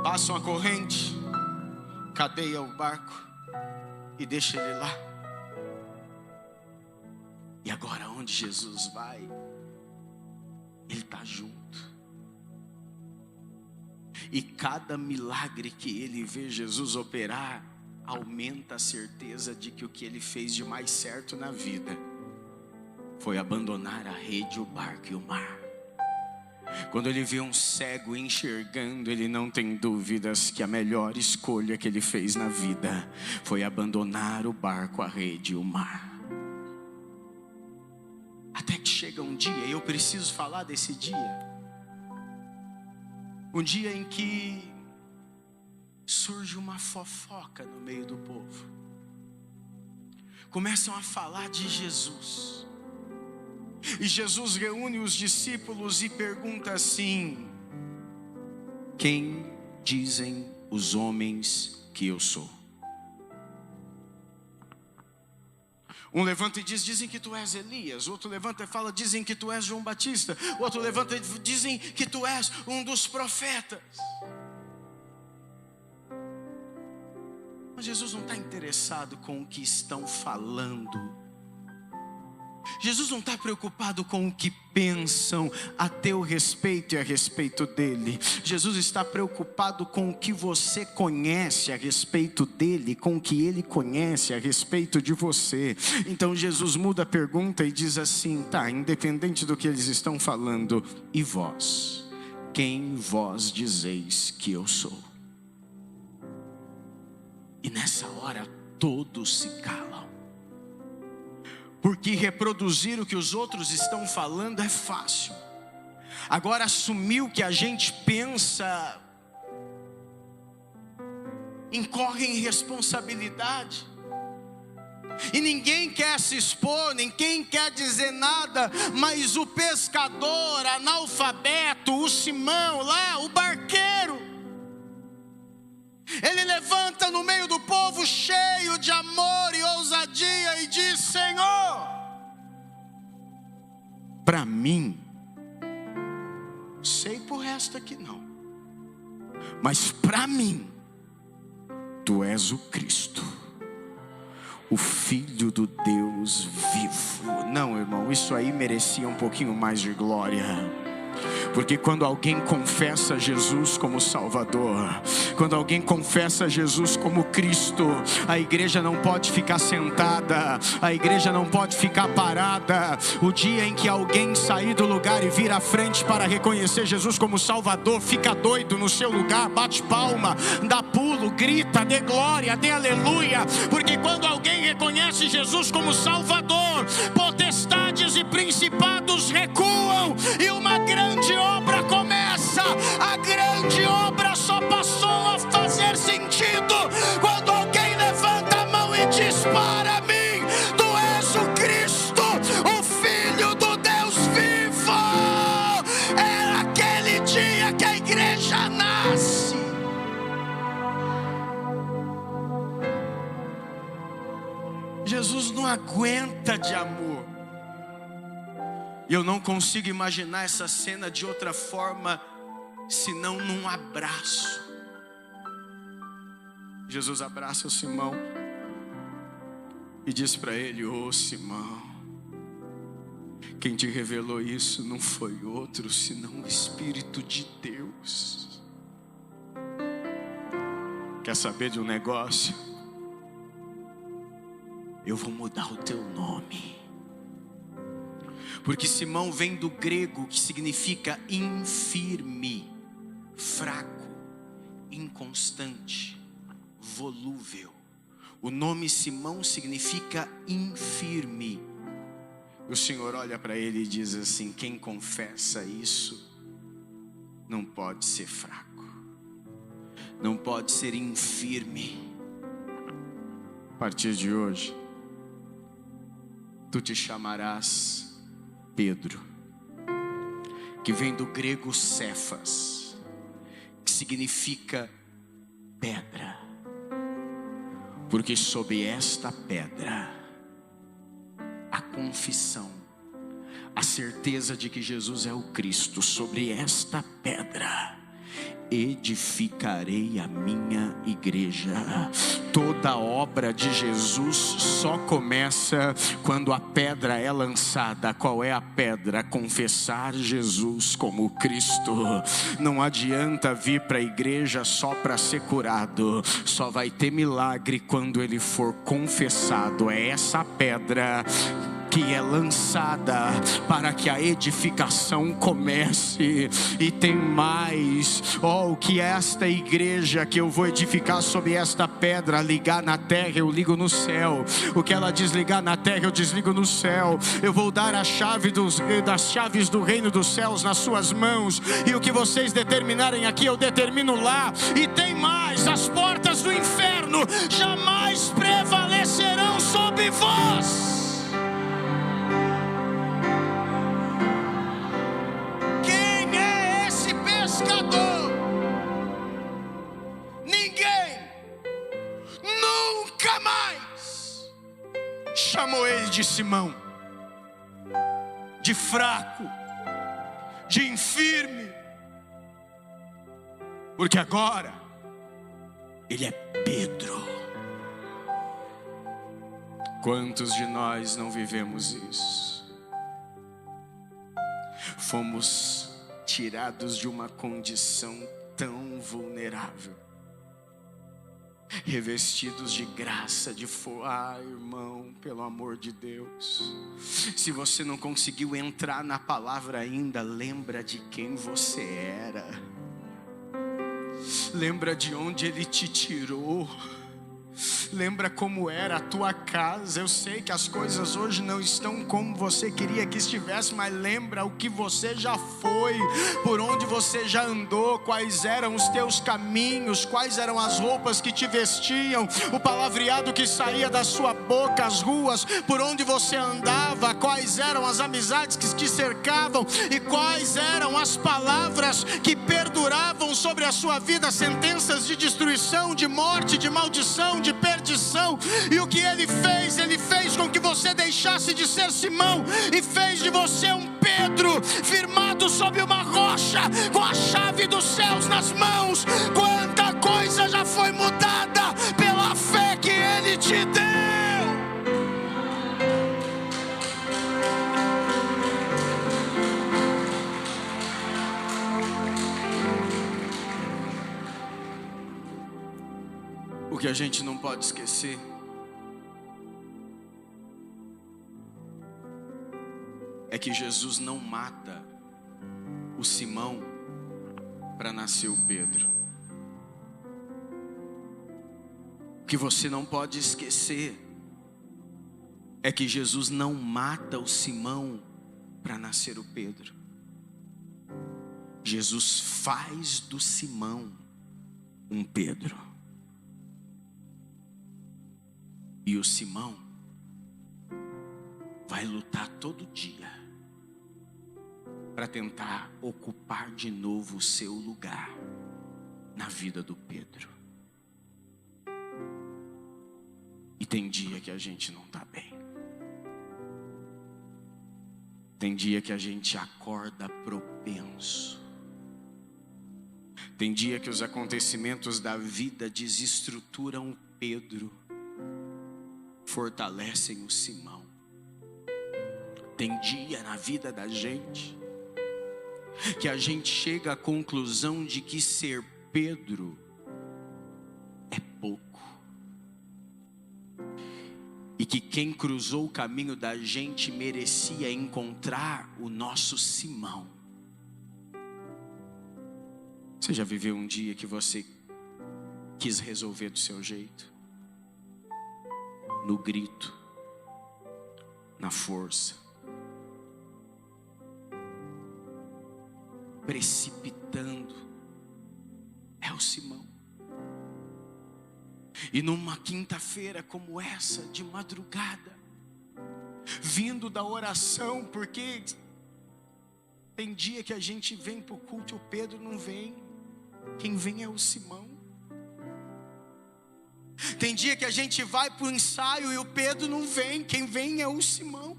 Passam a corrente, cadeia o barco e deixa ele lá. E agora onde Jesus vai, ele está junto. E cada milagre que ele vê Jesus operar, aumenta a certeza de que o que ele fez de mais certo na vida foi abandonar a rede, o barco e o mar. Quando ele vê um cego enxergando, ele não tem dúvidas que a melhor escolha que ele fez na vida foi abandonar o barco, a rede e o mar. Até que chega um dia, e eu preciso falar desse dia. Um dia em que surge uma fofoca no meio do povo. Começam a falar de Jesus. E Jesus reúne os discípulos e pergunta assim: quem dizem os homens que eu sou? Um levanta e diz: dizem que tu és Elias. Outro levanta e fala: dizem que tu és João Batista. Outro levanta e dizem que tu és um dos profetas. Mas Jesus não está interessado com o que estão falando. Jesus não está preocupado com o que pensam a teu respeito e a respeito dele. Jesus está preocupado com o que você conhece a respeito dele, com o que ele conhece a respeito de você. Então Jesus muda a pergunta e diz assim: tá, independente do que eles estão falando, e vós? Quem vós dizeis que eu sou? E nessa hora todos se calam. Porque reproduzir o que os outros estão falando é fácil. Agora assumir o que a gente pensa incorre em responsabilidade. E ninguém quer se expor, ninguém quer dizer nada, mas o pescador, analfabeto, o Simão lá, o barqueiro, ele levanta no meio do povo cheio de amor e ousadia e diz: Senhor, para mim, sei pro resto aqui não, mas para mim, tu és o Cristo, o Filho do Deus vivo. Não, irmão, isso aí merecia um pouquinho mais de glória. Porque quando alguém confessa Jesus como Salvador, quando alguém confessa Jesus como Cristo, a igreja não pode ficar sentada, a igreja não pode ficar parada. O dia em que alguém sair do lugar e vir à frente para reconhecer Jesus como Salvador, fica doido no seu lugar, bate palma, dá pulo, grita, dê glória, dê aleluia. Porque quando alguém reconhece Jesus como Salvador, potestades e principados recuam e uma grande obra começa. A grande obra só passou a fazer sentido quando alguém levanta a mão e diz: para mim, tu és o Cristo, o Filho do Deus vivo. É aquele dia que a igreja nasce. Jesus não aguenta de amor. E eu não consigo imaginar essa cena de outra forma senão num abraço. Jesus abraça o Simão e diz para ele: ô Simão, quem te revelou isso não foi outro senão o Espírito de Deus. Quer saber de um negócio? Eu vou mudar o teu nome. Porque Simão vem do grego que significa infirme, fraco, inconstante, volúvel. O nome Simão significa infirme. O Senhor olha para ele e diz assim: quem confessa isso não pode ser fraco, não pode ser infirme. A partir de hoje, tu te chamarás Pedro, que vem do grego Cefas, que significa pedra, porque sob esta pedra, a confissão, a certeza de que Jesus é o Cristo, sobre esta pedra edificarei a minha igreja. Toda obra de Jesus só começa quando a pedra é lançada. Qual é a pedra? Confessar Jesus como Cristo. Não adianta vir para a igreja só para ser curado. Só vai ter milagre quando ele for confessado. É essa pedra que é lançada para que a edificação comece. E tem mais, o que é esta igreja que eu vou edificar sobre esta pedra? Ligar na terra, eu ligo no céu. O que ela desligar na terra, eu desligo no céu. Eu vou dar a chave das chaves do reino dos céus nas suas mãos, e o que vocês determinarem aqui, eu determino lá. E tem mais, as portas do inferno jamais prevalecerão sobre vós. pescador. Ninguém nunca mais chamou ele de Simão, de fraco, de infirme, porque agora ele é Pedro. Quantos de nós não vivemos isso? Fomos tirados de uma condição tão vulnerável, revestidos de graça, de irmão, pelo amor de Deus, se você não conseguiu entrar na palavra ainda, lembra de quem você era, lembra de onde Ele te tirou, lembra como era a tua casa. Eu sei que as coisas hoje não estão como você queria que estivesse, mas lembra o que você já foi, por onde você já andou, quais eram os teus caminhos, quais eram as roupas que te vestiam, o palavreado que saía da sua boca, as ruas por onde você andava, quais eram as amizades que te cercavam e quais eram as palavras que perduravam sobre a sua vida, sentenças de destruição, de morte, de maldição, de perdição. E o que Ele fez com que você deixasse de ser Simão e fez de você um Pedro, firmado sobre uma rocha, com a chave dos céus nas mãos. Quanta coisa já foi mudada pela fé que Ele te deu. O que a gente não pode esquecer é que Jesus não mata o Simão para nascer o Pedro. O que você não pode esquecer é que Jesus não mata o Simão para nascer o Pedro. Jesus faz do Simão um Pedro. E o Simão vai lutar todo dia para tentar ocupar de novo o seu lugar na vida do Pedro. E tem dia que a gente não está bem. Tem dia que a gente acorda propenso. Tem dia que os acontecimentos da vida desestruturam o Pedro, fortalecem o Simão. Tem dia na vida da gente que a gente chega à conclusão de que ser Pedro é pouco, e que quem cruzou o caminho da gente merecia encontrar o nosso Simão. Você já viveu um dia que você quis resolver do seu jeito? No grito, na força, precipitando. É o Simão. E numa quinta-feira como essa, de madrugada, vindo da oração, porque tem dia que a gente vem para o culto e o Pedro não vem. Quem vem é o Simão. Tem dia que a gente vai para o ensaio e o Pedro não vem. Quem vem é o Simão.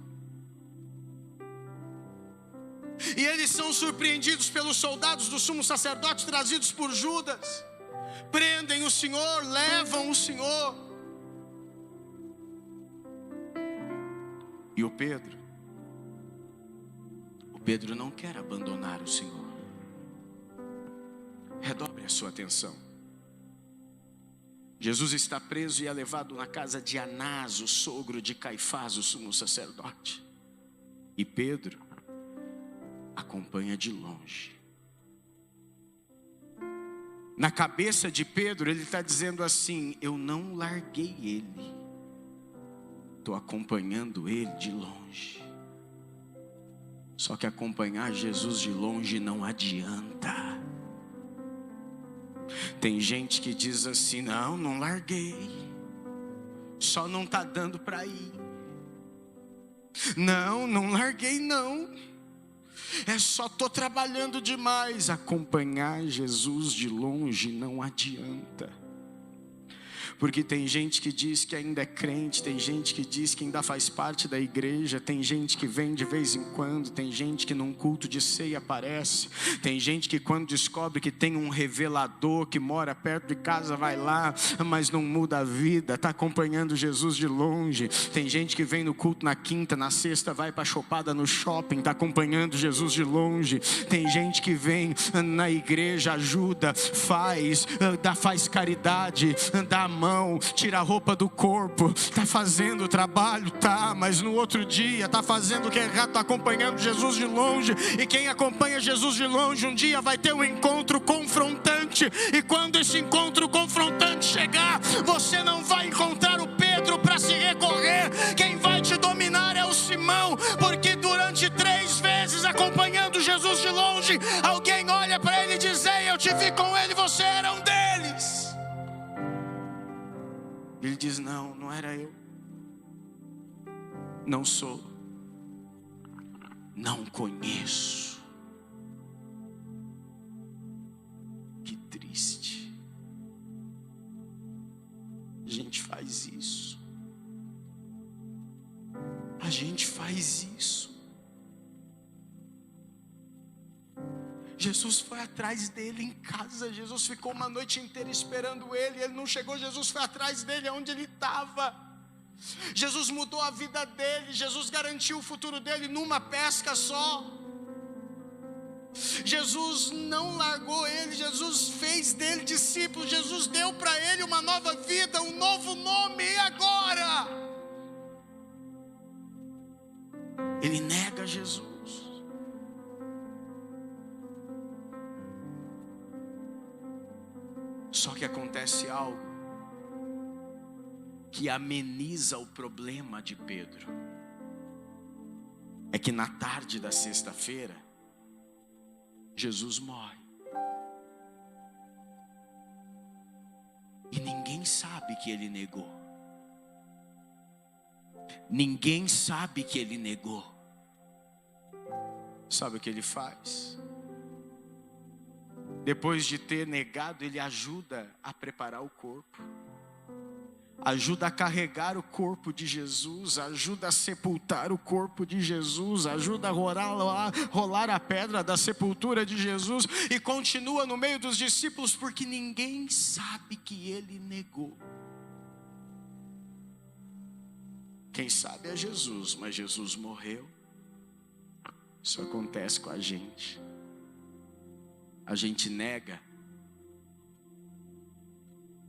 E eles são surpreendidos pelos soldados do sumo sacerdote trazidos por Judas. Prendem o Senhor, levam o Senhor. E o Pedro não quer abandonar o Senhor. Redobre a sua atenção. Jesus está preso e é levado na casa de Anás, o sogro de Caifás, o sumo sacerdote. E Pedro acompanha de longe. Na cabeça de Pedro, ele está dizendo assim: eu não larguei ele, estou acompanhando ele de longe. Só que acompanhar Jesus de longe não adianta. Tem gente que diz assim: não larguei, só não está dando para ir. Não larguei não, É só estou trabalhando demais. Acompanhar Jesus de longe não adianta. Porque tem gente que diz que ainda é crente, tem gente que diz que ainda faz parte da igreja, tem gente que vem de vez em quando, tem gente que num culto de ceia aparece, tem gente que quando descobre que tem um revelador que mora perto de casa vai lá, mas não muda a vida, está acompanhando Jesus de longe. Tem gente que vem no culto na quinta, na sexta vai para a chopada no shopping, está acompanhando Jesus de longe. Tem gente que vem na igreja, ajuda, faz caridade, dá a mão, tira a roupa do corpo, está fazendo o trabalho, tá, mas no outro dia está fazendo o que é errado, está acompanhando Jesus de longe. E quem acompanha Jesus de longe um dia vai ter um encontro confrontante, e quando esse encontro confrontante chegar, você não vai encontrar o Pedro para se recorrer. Quem vai te dominar é o Simão, porque durante 3 vezes acompanhando Jesus de longe, alguém olha para ele e diz: ei, eu te vi com ele, você era um deles. Ele diz: não, não era eu, não sou, não conheço. Que triste. A gente faz isso. A gente faz isso. Jesus foi atrás dele em casa. Jesus ficou uma noite inteira esperando ele. Ele não chegou, Jesus foi atrás dele aonde ele estava. Jesus mudou a vida dele. Jesus garantiu o futuro dele numa pesca só. Jesus não largou ele. Jesus fez dele discípulo. Jesus deu para ele uma nova vida, um novo nome. E agora? Ele nega Jesus. Só que acontece algo que ameniza o problema de Pedro. É que na tarde da sexta-feira, Jesus morre. E ninguém sabe que ele negou. Ninguém sabe que ele negou. Sabe o que ele faz? Depois de ter negado, ele ajuda a preparar o corpo, ajuda a carregar o corpo de Jesus, ajuda a sepultar o corpo de Jesus, ajuda a rolar a pedra da sepultura de Jesus, e continua no meio dos discípulos, porque ninguém sabe que ele negou. Quem sabe é Jesus, mas Jesus morreu. Isso acontece com a gente. A gente nega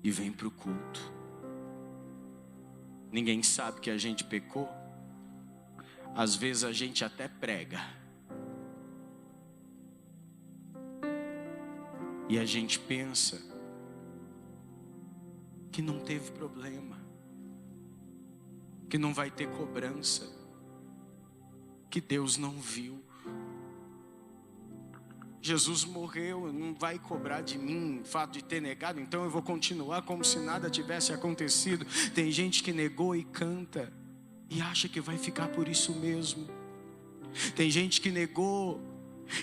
e vem para o culto. Ninguém sabe que a gente pecou. Às vezes a gente até prega e a gente pensa que não teve problema, que não vai ter cobrança, que Deus não viu. Jesus morreu, não vai cobrar de mim o fato de ter negado, então eu vou continuar como se nada tivesse acontecido. Tem gente que negou e canta e acha que vai ficar por isso mesmo. Tem gente que negou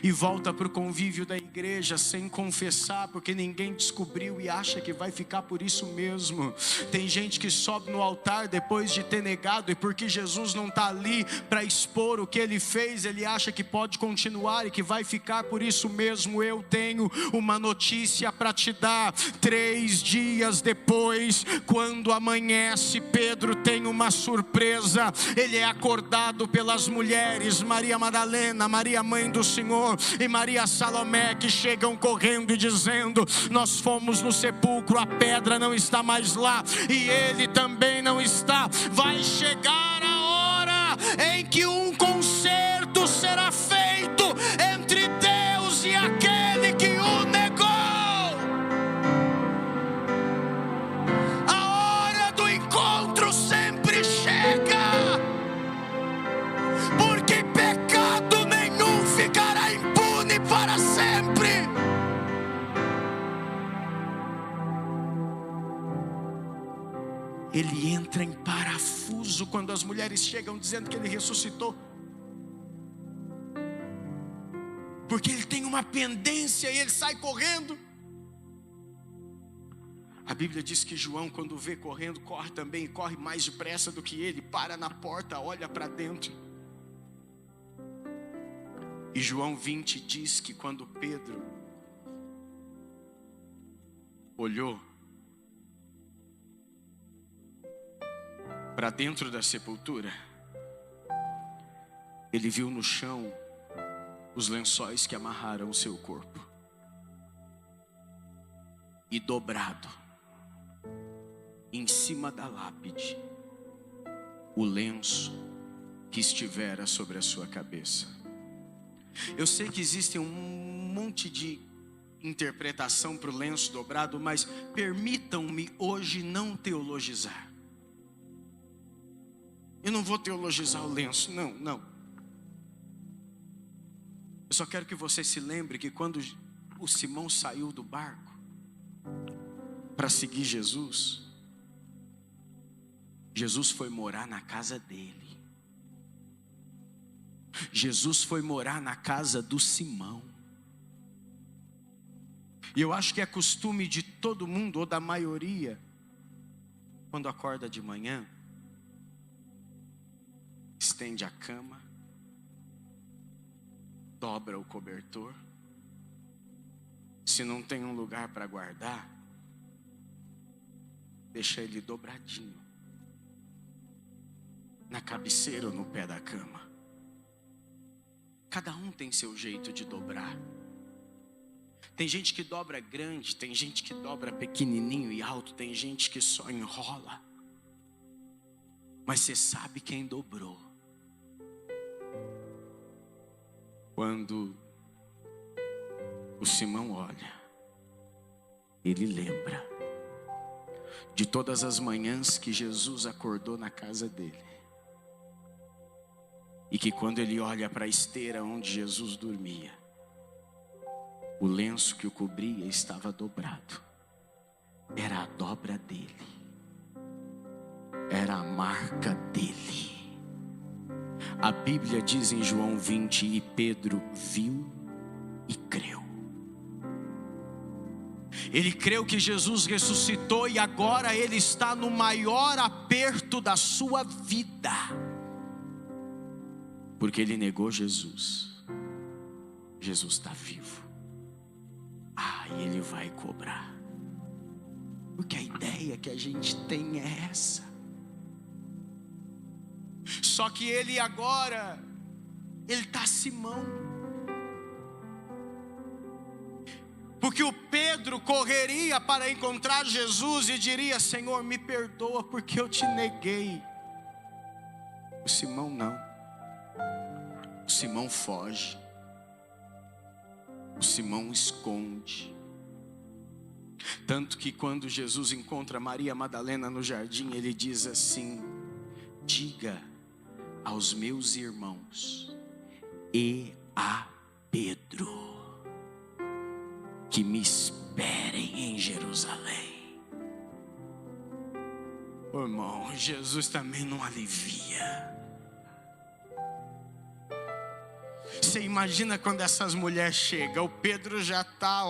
e volta para o convívio da igreja sem confessar, porque ninguém descobriu, e acha que vai ficar por isso mesmo. Tem gente que sobe no altar depois de ter negado, e porque Jesus não está ali para expor o que ele fez, ele acha que pode continuar e que vai ficar por isso mesmo. Eu tenho uma notícia para te dar. 3 dias depois, quando amanhece, Pedro tem uma surpresa. Ele é acordado pelas mulheres, Maria Madalena, Maria mãe do Senhor, e Maria Salomé, que chegam correndo e dizendo: nós fomos no sepulcro, a pedra não está mais lá, e ele também não está. Vai chegar a hora em que um concerto será feito entre Deus e aquele que o negou. A hora do encontro sempre chega, porque pecado nenhum ficará impune para sempre. Ele entra em parafuso quando as mulheres chegam dizendo que ele ressuscitou. uma pendência e ele sai correndo. A Bíblia diz que João, quando vê correndo, corre também, corre mais depressa do que ele, para na porta, olha para dentro. E João 20 diz que quando Pedro olhou para dentro da sepultura, ele viu no chão os lençóis que amarraram o seu corpo, e dobrado em cima da lápide o lenço que estivera sobre a sua cabeça. Eu sei que existem um monte de interpretação para o lenço dobrado, mas permitam-me hoje não teologizar. Eu não vou teologizar o lenço, não. Eu só quero que você se lembre que quando o Simão saiu do barco para seguir Jesus, Jesus foi morar na casa dele. Jesus foi morar na casa do Simão. E eu acho que é costume de todo mundo, ou da maioria, quando acorda de manhã, estende a cama, dobra o cobertor. Se não tem um lugar para guardar, deixa ele dobradinho na cabeceira ou no pé da cama. Cada um tem seu jeito de dobrar. Tem gente que dobra grande, tem gente que dobra pequenininho e alto, tem gente que só enrola. Mas você sabe quem dobrou. Quando o Simão olha, ele lembra de todas as manhãs que Jesus acordou na casa dele. E que quando ele olha para a esteira onde Jesus dormia, o lenço que o cobria estava dobrado. Era a dobra dele. Era a marca dele. A Bíblia diz em João 20, e Pedro viu e creu. Ele creu que Jesus ressuscitou e agora ele está no maior aperto da sua vida. Porque ele negou Jesus. Jesus está vivo. E ele vai cobrar. Porque a ideia que a gente tem é essa. Só que ele agora, ele está Simão. Porque o Pedro correria para encontrar Jesus e diria: Senhor, me perdoa porque eu te neguei. O Simão não. O Simão foge. O Simão esconde. Tanto que quando Jesus encontra Maria Madalena no jardim, ele diz assim: diga aos meus irmãos e a Pedro que me esperem em Jerusalém. Ô irmão, Jesus também não alivia. Você imagina quando essas mulheres chegam, o Pedro já está,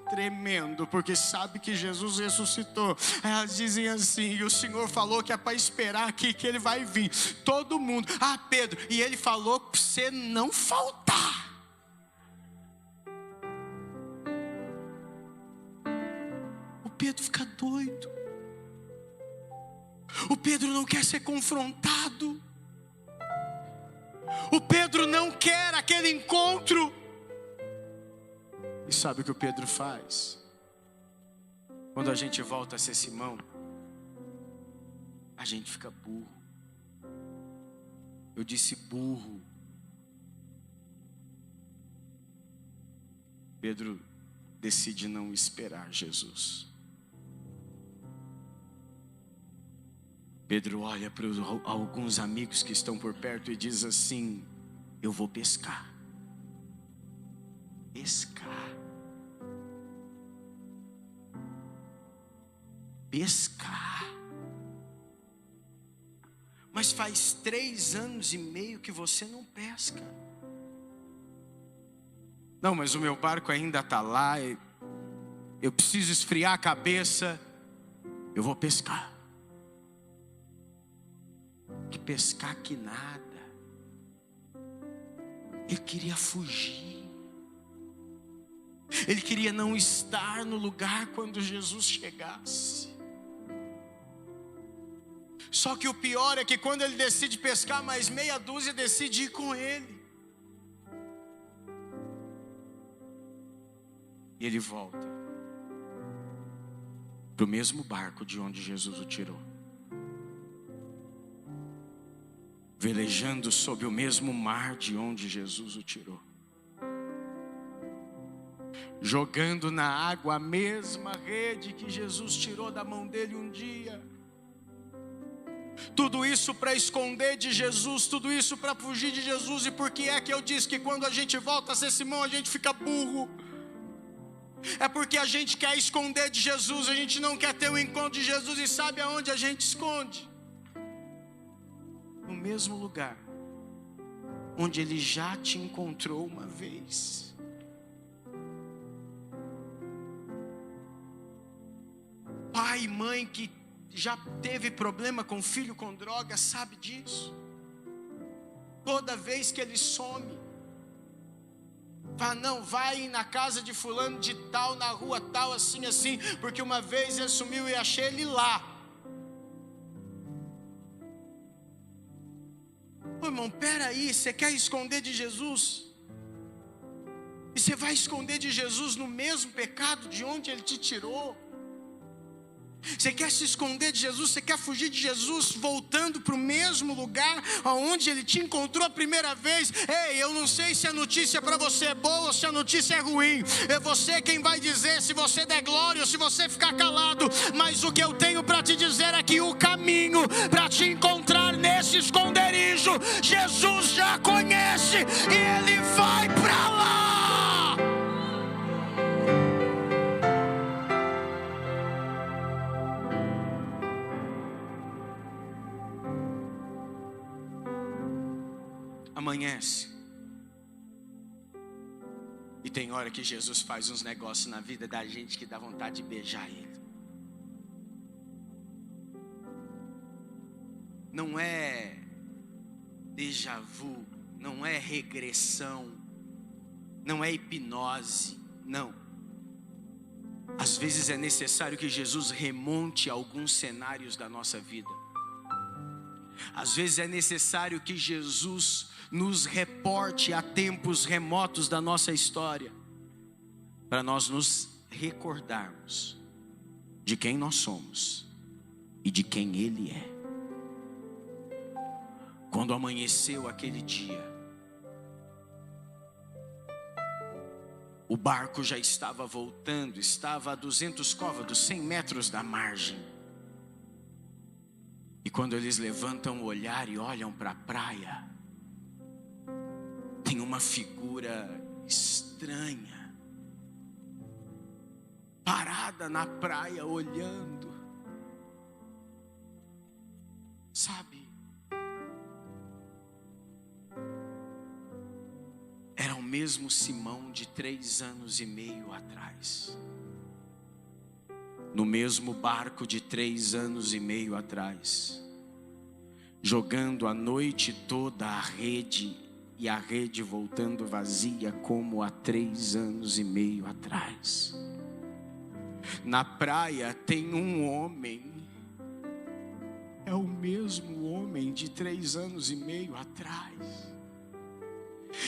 tremendo, porque sabe que Jesus ressuscitou. Elas dizem assim: e o Senhor falou que é para esperar aqui, que ele vai vir. Todo mundo: Pedro, e ele falou para você não faltar. O Pedro fica doido. O Pedro não quer ser confrontado. O Pedro não quer aquele encontro. E sabe o que o Pedro faz? Quando a gente volta a ser Simão, a gente fica burro. Eu disse burro. Pedro decide não esperar Jesus. Pedro olha para alguns amigos que estão por perto e diz assim: eu vou pescar. Pescar. Mas faz 3 anos e meio que você não pesca. Não, mas o meu barco ainda está lá, eu preciso esfriar a cabeça, eu vou pescar. Que pescar que nada. Ele queria fugir. Ele queria não estar no lugar quando Jesus chegasse. Só que o pior é que quando ele decide pescar, mais meia dúzia decide ir com ele. E ele volta para o mesmo barco de onde Jesus o tirou, velejando sob o mesmo mar de onde Jesus o tirou, jogando na água a mesma rede que Jesus tirou da mão dele um dia. Tudo isso para esconder de Jesus, tudo isso para fugir de Jesus. E por que é que eu disse que quando a gente volta a ser Simão, a gente fica burro? É porque a gente quer esconder de Jesus, a gente não quer ter o encontro de Jesus. E sabe aonde a gente esconde? No mesmo lugar onde Ele já te encontrou uma vez. Pai e mãe que já teve problema com filho com droga, sabe disso. Toda vez que ele some, fala, não, vai na casa de fulano de tal, na rua tal, assim, assim, porque uma vez ele sumiu e achei ele lá. Ô irmão, peraí, você quer esconder de Jesus? E você vai esconder de Jesus no mesmo pecado de onde Ele te tirou? Você quer se esconder de Jesus? Você quer fugir de Jesus voltando para o mesmo lugar onde Ele te encontrou a primeira vez? Ei, eu não sei se a notícia para você é boa ou se a notícia é ruim. É você quem vai dizer se você der glória ou se você ficar calado. Mas o que eu tenho para te dizer é que o caminho para te encontrar nesse esconderijo, Jesus já conhece e Ele vai para lá. Amanhece. E tem hora que Jesus faz uns negócios na vida da gente que dá vontade de beijar Ele. Não é déjà vu, não é regressão, não é hipnose, não. Às vezes é necessário que Jesus remonte alguns cenários da nossa vida. Às vezes é necessário que Jesus nos reporte a tempos remotos da nossa história, para nós nos recordarmos de quem nós somos e de quem Ele é. Quando amanheceu aquele dia, o barco já estava voltando, estava a 200 côvados, 100 metros da margem. E quando eles levantam o olhar e olham para a praia, tem uma figura estranha, parada na praia olhando. Sabe? Era o mesmo Simão de 3 anos e meio atrás. No mesmo barco de 3 anos e meio atrás, jogando a noite toda a rede, e a rede voltando vazia como há 3 anos e meio atrás. Na praia tem um homem, é o mesmo homem de 3 anos e meio atrás.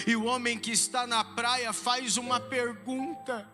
E o homem que está na praia faz uma pergunta: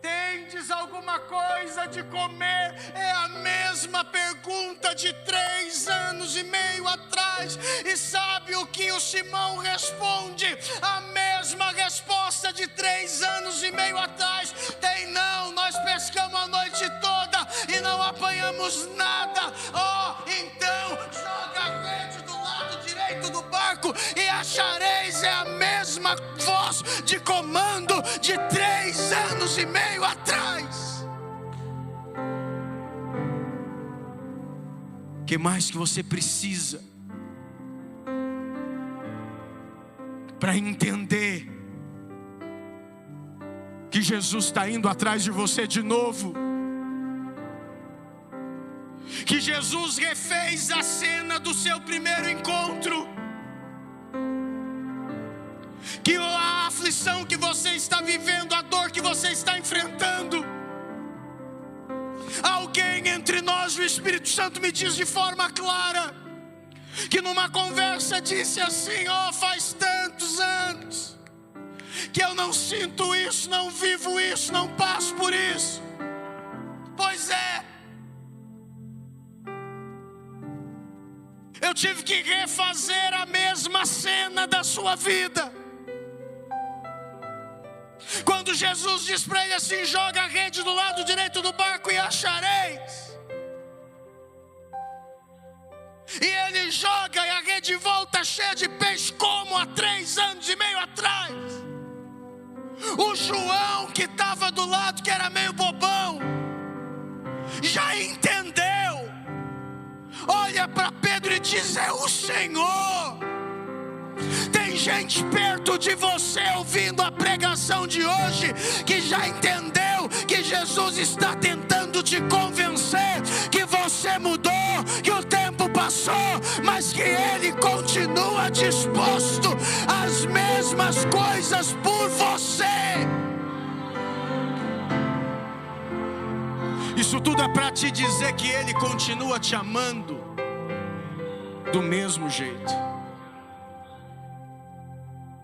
tendes alguma coisa de comer? É a mesma pergunta de 3 anos e meio atrás. E sabe o que o Simão responde? A mesma resposta de 3 anos e meio atrás. Tem não, nós pescamos a noite toda e não apanhamos nada. Oh, então joga a rede do lado direito do barco e achareis. É a mesma voz de comando de 3 anos e meio atrás. O que mais que você precisa para entender que Jesus está indo atrás de você de novo. Que Jesus refez a cena do seu primeiro encontro. Que a aflição que você está vivendo, a dor que você está enfrentando, alguém entre nós, o Espírito Santo me diz de forma clara, que numa conversa disse assim: ó, faz tantos anos que eu não sinto isso, não vivo isso, não passo por isso. Pois é, eu tive que refazer a mesma cena da sua vida. Quando Jesus diz para ele assim: joga a rede do lado direito do barco e achareis. E ele joga e a rede volta cheia de peixe, como há 3 anos e meio atrás. O João que estava do lado, que era meio bobão, já entendeu. Olha para Pedro e diz: é o Senhor. Tem gente perto de você ouvindo a pregação de hoje que já entendeu que Jesus está tentando te convencer que você mudou, que o tempo passou, mas que Ele continua disposto às mesmas coisas por você. Isso tudo é para te dizer que Ele continua te amando do mesmo jeito.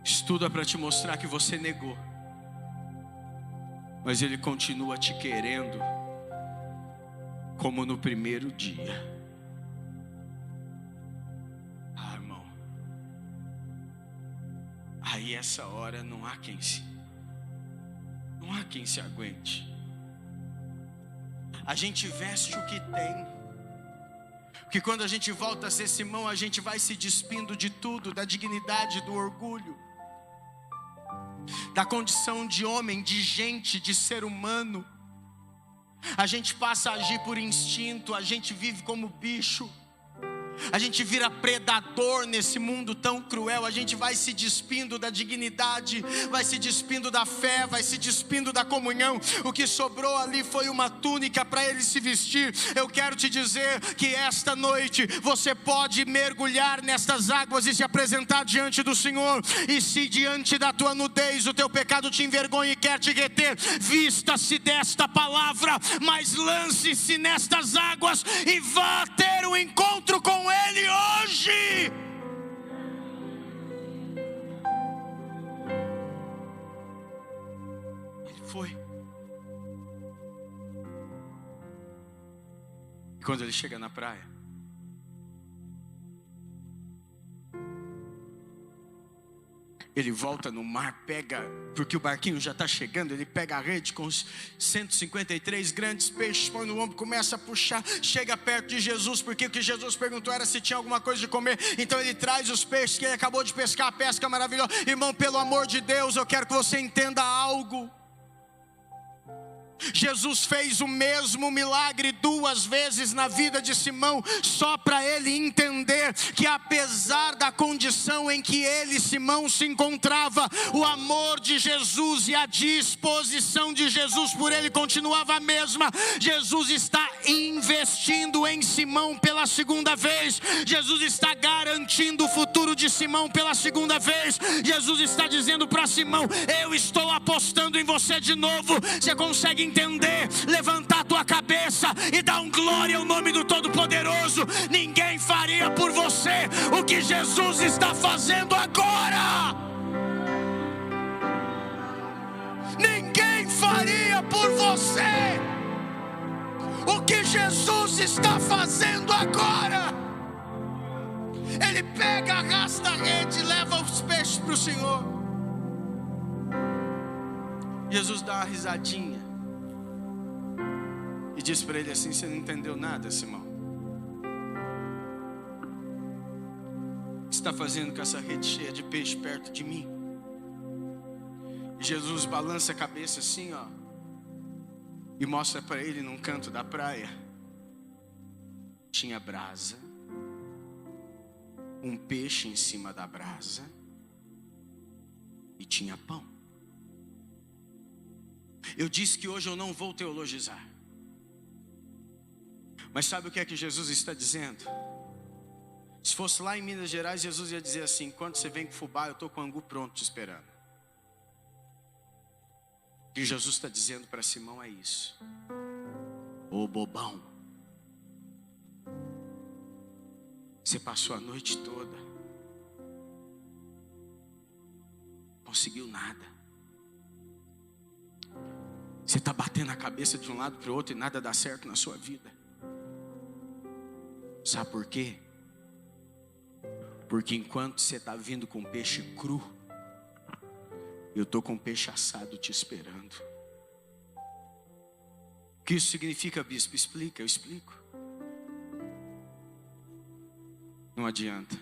Isso tudo é para te mostrar que você negou, mas Ele continua te querendo como no primeiro dia. Ah, irmão, aí essa hora não há quem se aguente. A gente veste o que tem, porque quando a gente volta a ser Simão, a gente vai se despindo de tudo, da dignidade, do orgulho, da condição de homem, de gente, de ser humano. A gente passa a agir por instinto, a gente vive como bicho, a gente vira predador nesse mundo tão cruel. A gente vai se despindo da dignidade, vai se despindo da fé, vai se despindo da comunhão. O que sobrou ali foi uma túnica para ele se vestir. Eu quero te dizer que esta noite você pode mergulhar nestas águas e se apresentar diante do Senhor. E se diante da tua nudez o teu pecado te envergonha e quer te reter, vista-se desta palavra, mas lance-se nestas águas e vá ter um encontro com Ele hoje. Ele foi. E quando ele chega na praia, ele volta no mar, pega, porque o barquinho já está chegando, ele pega a rede com os 153 grandes peixes, põe no ombro, começa a puxar, chega perto de Jesus, porque o que Jesus perguntou era se tinha alguma coisa de comer. Então ele traz os peixes que ele acabou de pescar, a pesca maravilhosa. Irmão, pelo amor de Deus, eu quero que você entenda algo. Jesus fez o mesmo milagre 2 vezes na vida de Simão, só para ele entender que apesar da condição em que ele, Simão, se encontrava, o amor de Jesus e a disposição de Jesus por ele continuava a mesma. Jesus está investindo em Simão pela segunda vez. Jesus está garantindo o futuro de Simão pela segunda vez. Jesus está dizendo para Simão: eu estou apostando em você de novo. Você consegue entender? Levantar tua cabeça e dar um glória ao nome do Todo-Poderoso. Ninguém faria por você o que Jesus está fazendo agora. Ninguém faria por você o que Jesus está fazendo agora. Ele pega, arrasta a rede e leva os peixes para o Senhor. Jesus dá uma risadinha e diz para ele assim: você não entendeu nada, Simão. O que você está fazendo com essa rede cheia de peixe perto de mim? E Jesus balança a cabeça assim, ó, e mostra para ele num canto da praia. Tinha brasa, um peixe em cima da brasa e tinha pão. Eu disse que hoje eu não vou teologizar. Mas sabe o que é que Jesus está dizendo? Se fosse lá em Minas Gerais, Jesus ia dizer assim: quando você vem com fubá, eu estou com o angu pronto te esperando. O que Jesus está dizendo para Simão é isso: ô bobão, você passou a noite toda, conseguiu nada. Você está batendo a cabeça de um lado para o outro e nada dá certo na sua vida. Sabe por quê? Porque enquanto você está vindo com peixe cru, eu estou com peixe assado te esperando. O que isso significa, bispo? Explica, eu explico. Não adianta.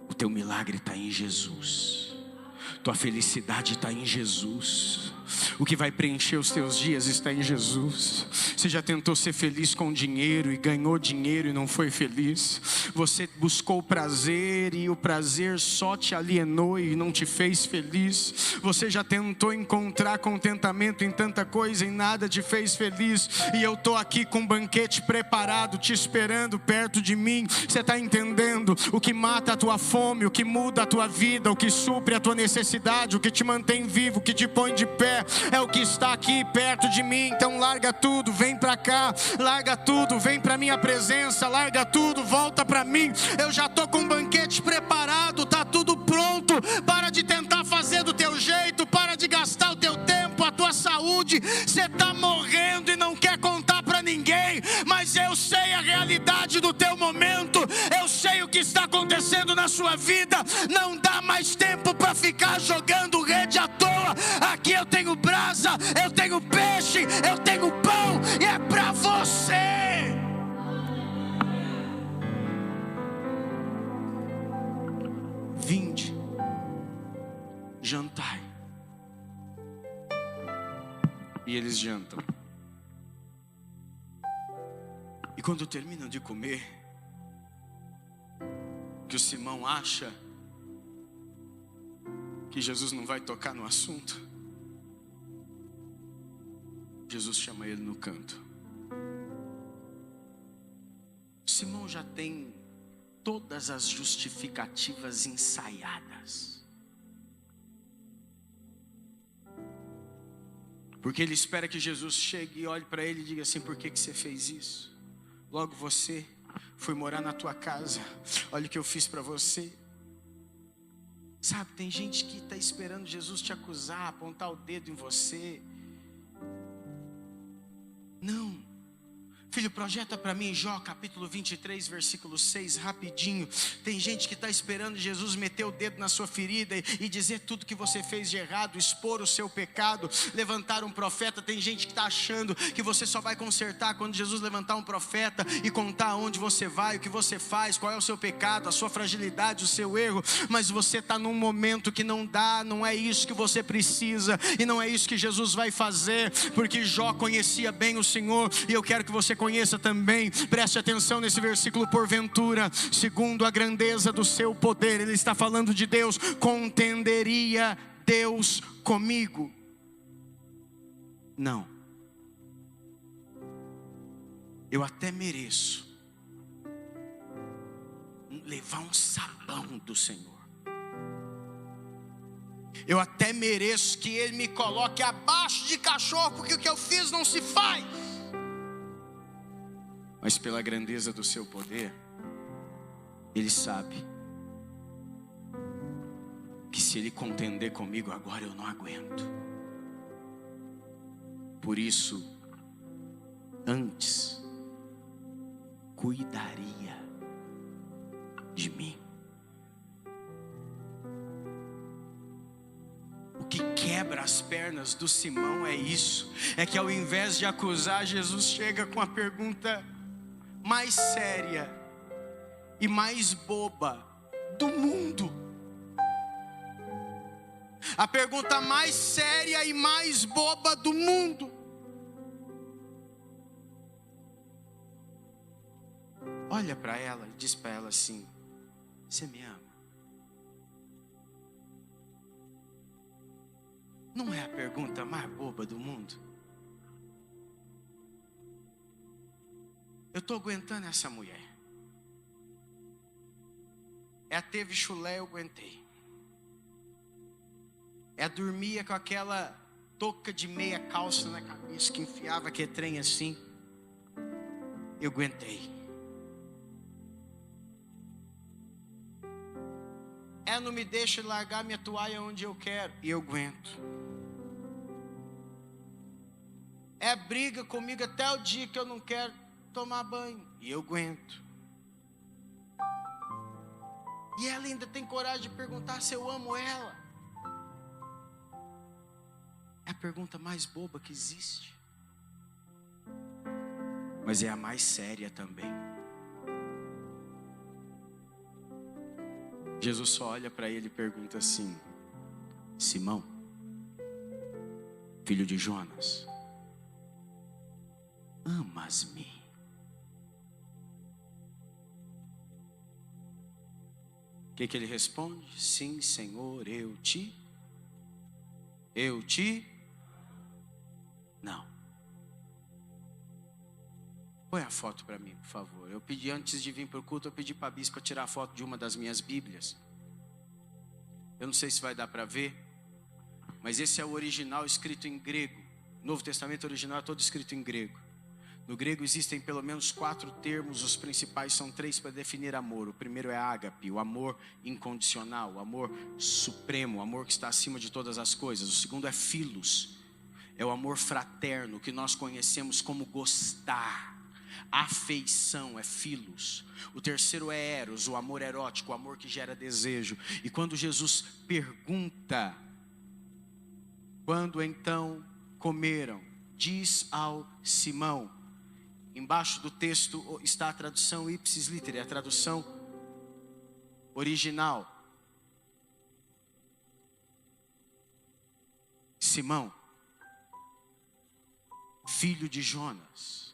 O teu milagre está em Jesus. Tua felicidade está em Jesus. O que vai preencher os teus dias está em Jesus. Você já tentou ser feliz com dinheiro e ganhou dinheiro e não foi feliz? Você buscou prazer e o prazer só te alienou e não te fez feliz? Você já tentou encontrar contentamento em tanta coisa e nada te fez feliz? E eu estou aqui com um banquete preparado, te esperando perto de mim. Você está entendendo? O que mata a tua fome, o que muda a tua vida, o que supre a tua necessidade, o que te mantém vivo, o que te põe de pé, é o que está aqui perto de mim. Então larga tudo, vem para cá, larga tudo, vem para minha presença, larga tudo, volta para mim. Eu já estou com um banquete preparado, está tudo pronto. Para de tentar fazer do teu jeito, para de gastar o teu tempo, a tua saúde. Você está morrendo e não quer contar para ninguém, mas eu sei a realidade do teu momento, eu sei o que está acontecendo na sua vida. Não dá mais tempo para ficar jogando rede à toa. Aqui eu tenho brasa, eu tenho peixe, eu tenho pão, e é para você. Vinde, jantai. E eles jantam. E quando terminam de comer, que o Simão acha que Jesus não vai tocar no assunto, Jesus chama ele no canto. Simão já tem todas as justificativas ensaiadas, porque ele espera que Jesus chegue e olhe para ele e diga assim: por que você fez isso? Logo você foi morar na tua casa, olha o que eu fiz para você. Sabe, tem gente que está esperando Jesus te acusar, apontar o dedo em você. Não. Filho, projeta para mim Jó capítulo 23, versículo 6, rapidinho. Tem gente que está esperando Jesus meter o dedo na sua ferida e dizer tudo que você fez de errado, expor o seu pecado, levantar um profeta. Tem gente que está achando que você só vai consertar quando Jesus levantar um profeta e contar onde você vai, o que você faz, qual é o seu pecado, a sua fragilidade, o seu erro. Mas você está num momento que não dá, não é isso que você precisa, e não é isso que Jesus vai fazer, porque Jó conhecia bem o Senhor, e eu quero que você conheça também. Preste atenção nesse versículo: porventura, segundo a grandeza do seu poder. Ele está falando de Deus. Contenderia Deus comigo? Não. Eu até mereço levar um sabão do Senhor. Eu até mereço que Ele me coloque abaixo de cachorro, porque o que eu fiz não se faz. Mas pela grandeza do seu poder, Ele sabe que se Ele contender comigo agora, eu não aguento. Por isso, antes, cuidaria de mim. O que quebra as pernas do Simão é isso. É que ao invés de acusar, Jesus chega com a pergunta mais séria e mais boba do mundo. A pergunta mais séria e mais boba do mundo. Olha para ela e diz para ela assim: você me ama? Não é a pergunta mais boba do mundo? Eu estou aguentando essa mulher. Teve chulé, eu aguentei. Dormia com aquela touca de meia calça na cabeça, que enfiava aquele trem assim. Eu aguentei. Não me deixa largar minha toalha onde eu quero, e eu aguento. Briga comigo até o dia que eu não quero tomar banho, e eu aguento. E ela ainda tem coragem de perguntar se eu amo ela. É a pergunta mais boba que existe, mas é a mais séria também. Jesus só olha para ele e pergunta assim: Simão, filho de Jonas, amas-me? O que ele responde? Sim, Senhor, eu te. Não. Põe a foto para mim, por favor. Eu pedi, antes de vir para o culto, eu pedi para a bispa tirar a foto de uma das minhas Bíblias. Eu não sei se vai dar para ver, mas esse é o original escrito em grego. O Novo Testamento original é todo escrito em grego. No grego existem pelo menos 4 termos, os principais são 3 para definir amor. O primeiro é ágape, o amor incondicional, o amor supremo, o amor que está acima de todas as coisas. O segundo é philos, é o amor fraterno, que nós conhecemos como gostar. Afeição é philos. O terceiro é eros, o amor erótico, o amor que gera desejo. E quando Jesus pergunta, quando então comeram, diz ao Simão, embaixo do texto está a tradução ipsis literae, a tradução original. Simão, filho de Jonas.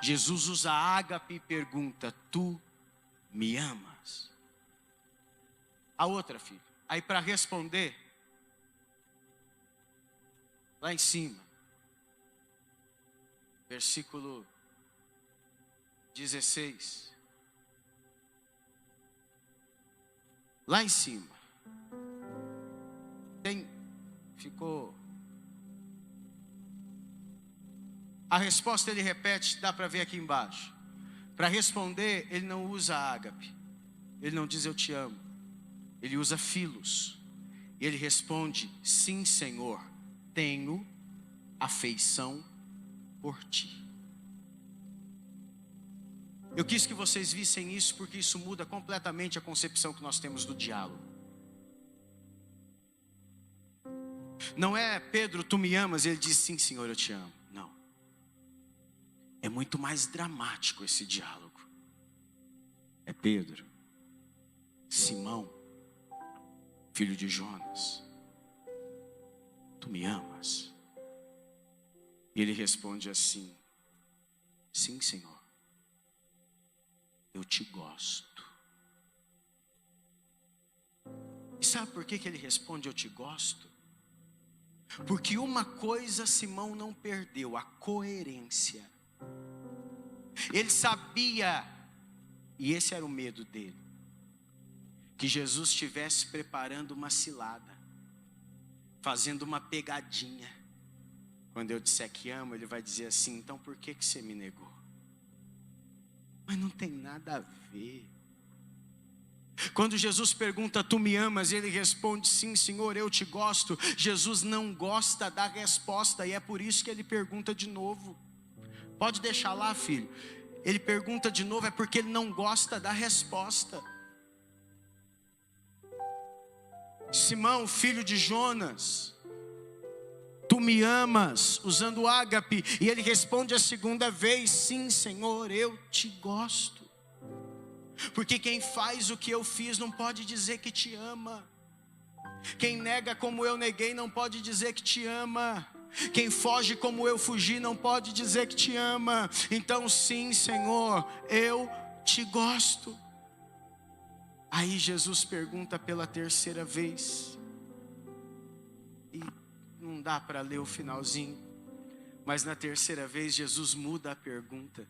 Jesus usa ágape e pergunta: tu me amas? A outra, filho. Aí para responder, lá em cima, versículo 16. Lá em cima. Ficou. A resposta ele repete, dá para ver aqui embaixo. Para responder, ele não usa ágape. Ele não diz eu te amo. Ele usa philos. E ele responde: sim, Senhor, tenho afeição por ti. Eu quis que vocês vissem isso, porque isso muda completamente a concepção que nós temos do diálogo. Não é Pedro, tu me amas? Ele diz sim, Senhor, eu te amo. Não. É muito mais dramático esse diálogo. É Pedro, Simão, filho de Jonas, tu me amas? E ele responde assim: sim, Senhor, eu te gosto. E sabe por que ele responde eu te gosto? Porque uma coisa Simão não perdeu: a coerência. Ele sabia, e esse era o medo dele, que Jesus estivesse preparando uma cilada, fazendo uma pegadinha. Quando eu disser que amo, ele vai dizer assim: então por que você me negou? Mas não tem nada a ver. Quando Jesus pergunta, tu me amas? Ele responde, sim, Senhor, eu te gosto. Jesus não gosta da resposta, e é por isso que ele pergunta de novo. Pode deixar lá, filho. Ele pergunta de novo, é porque ele não gosta da resposta. Simão, filho de Jonas, tu me amas? Usando ágape. E ele responde a segunda vez, sim, Senhor, eu te gosto. Porque quem faz o que eu fiz não pode dizer que te ama. Quem nega como eu neguei não pode dizer que te ama. Quem foge como eu fugi não pode dizer que te ama. Então sim, Senhor, eu te gosto. Aí Jesus pergunta pela terceira vez, e não dá para ler o finalzinho. Mas na terceira vez, Jesus muda a pergunta.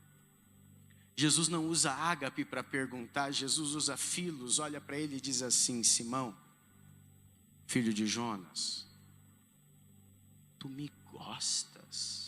Jesus não usa ágape para perguntar, Jesus usa filos. Olha para ele e diz assim: Simão, filho de Jonas, tu me gostas?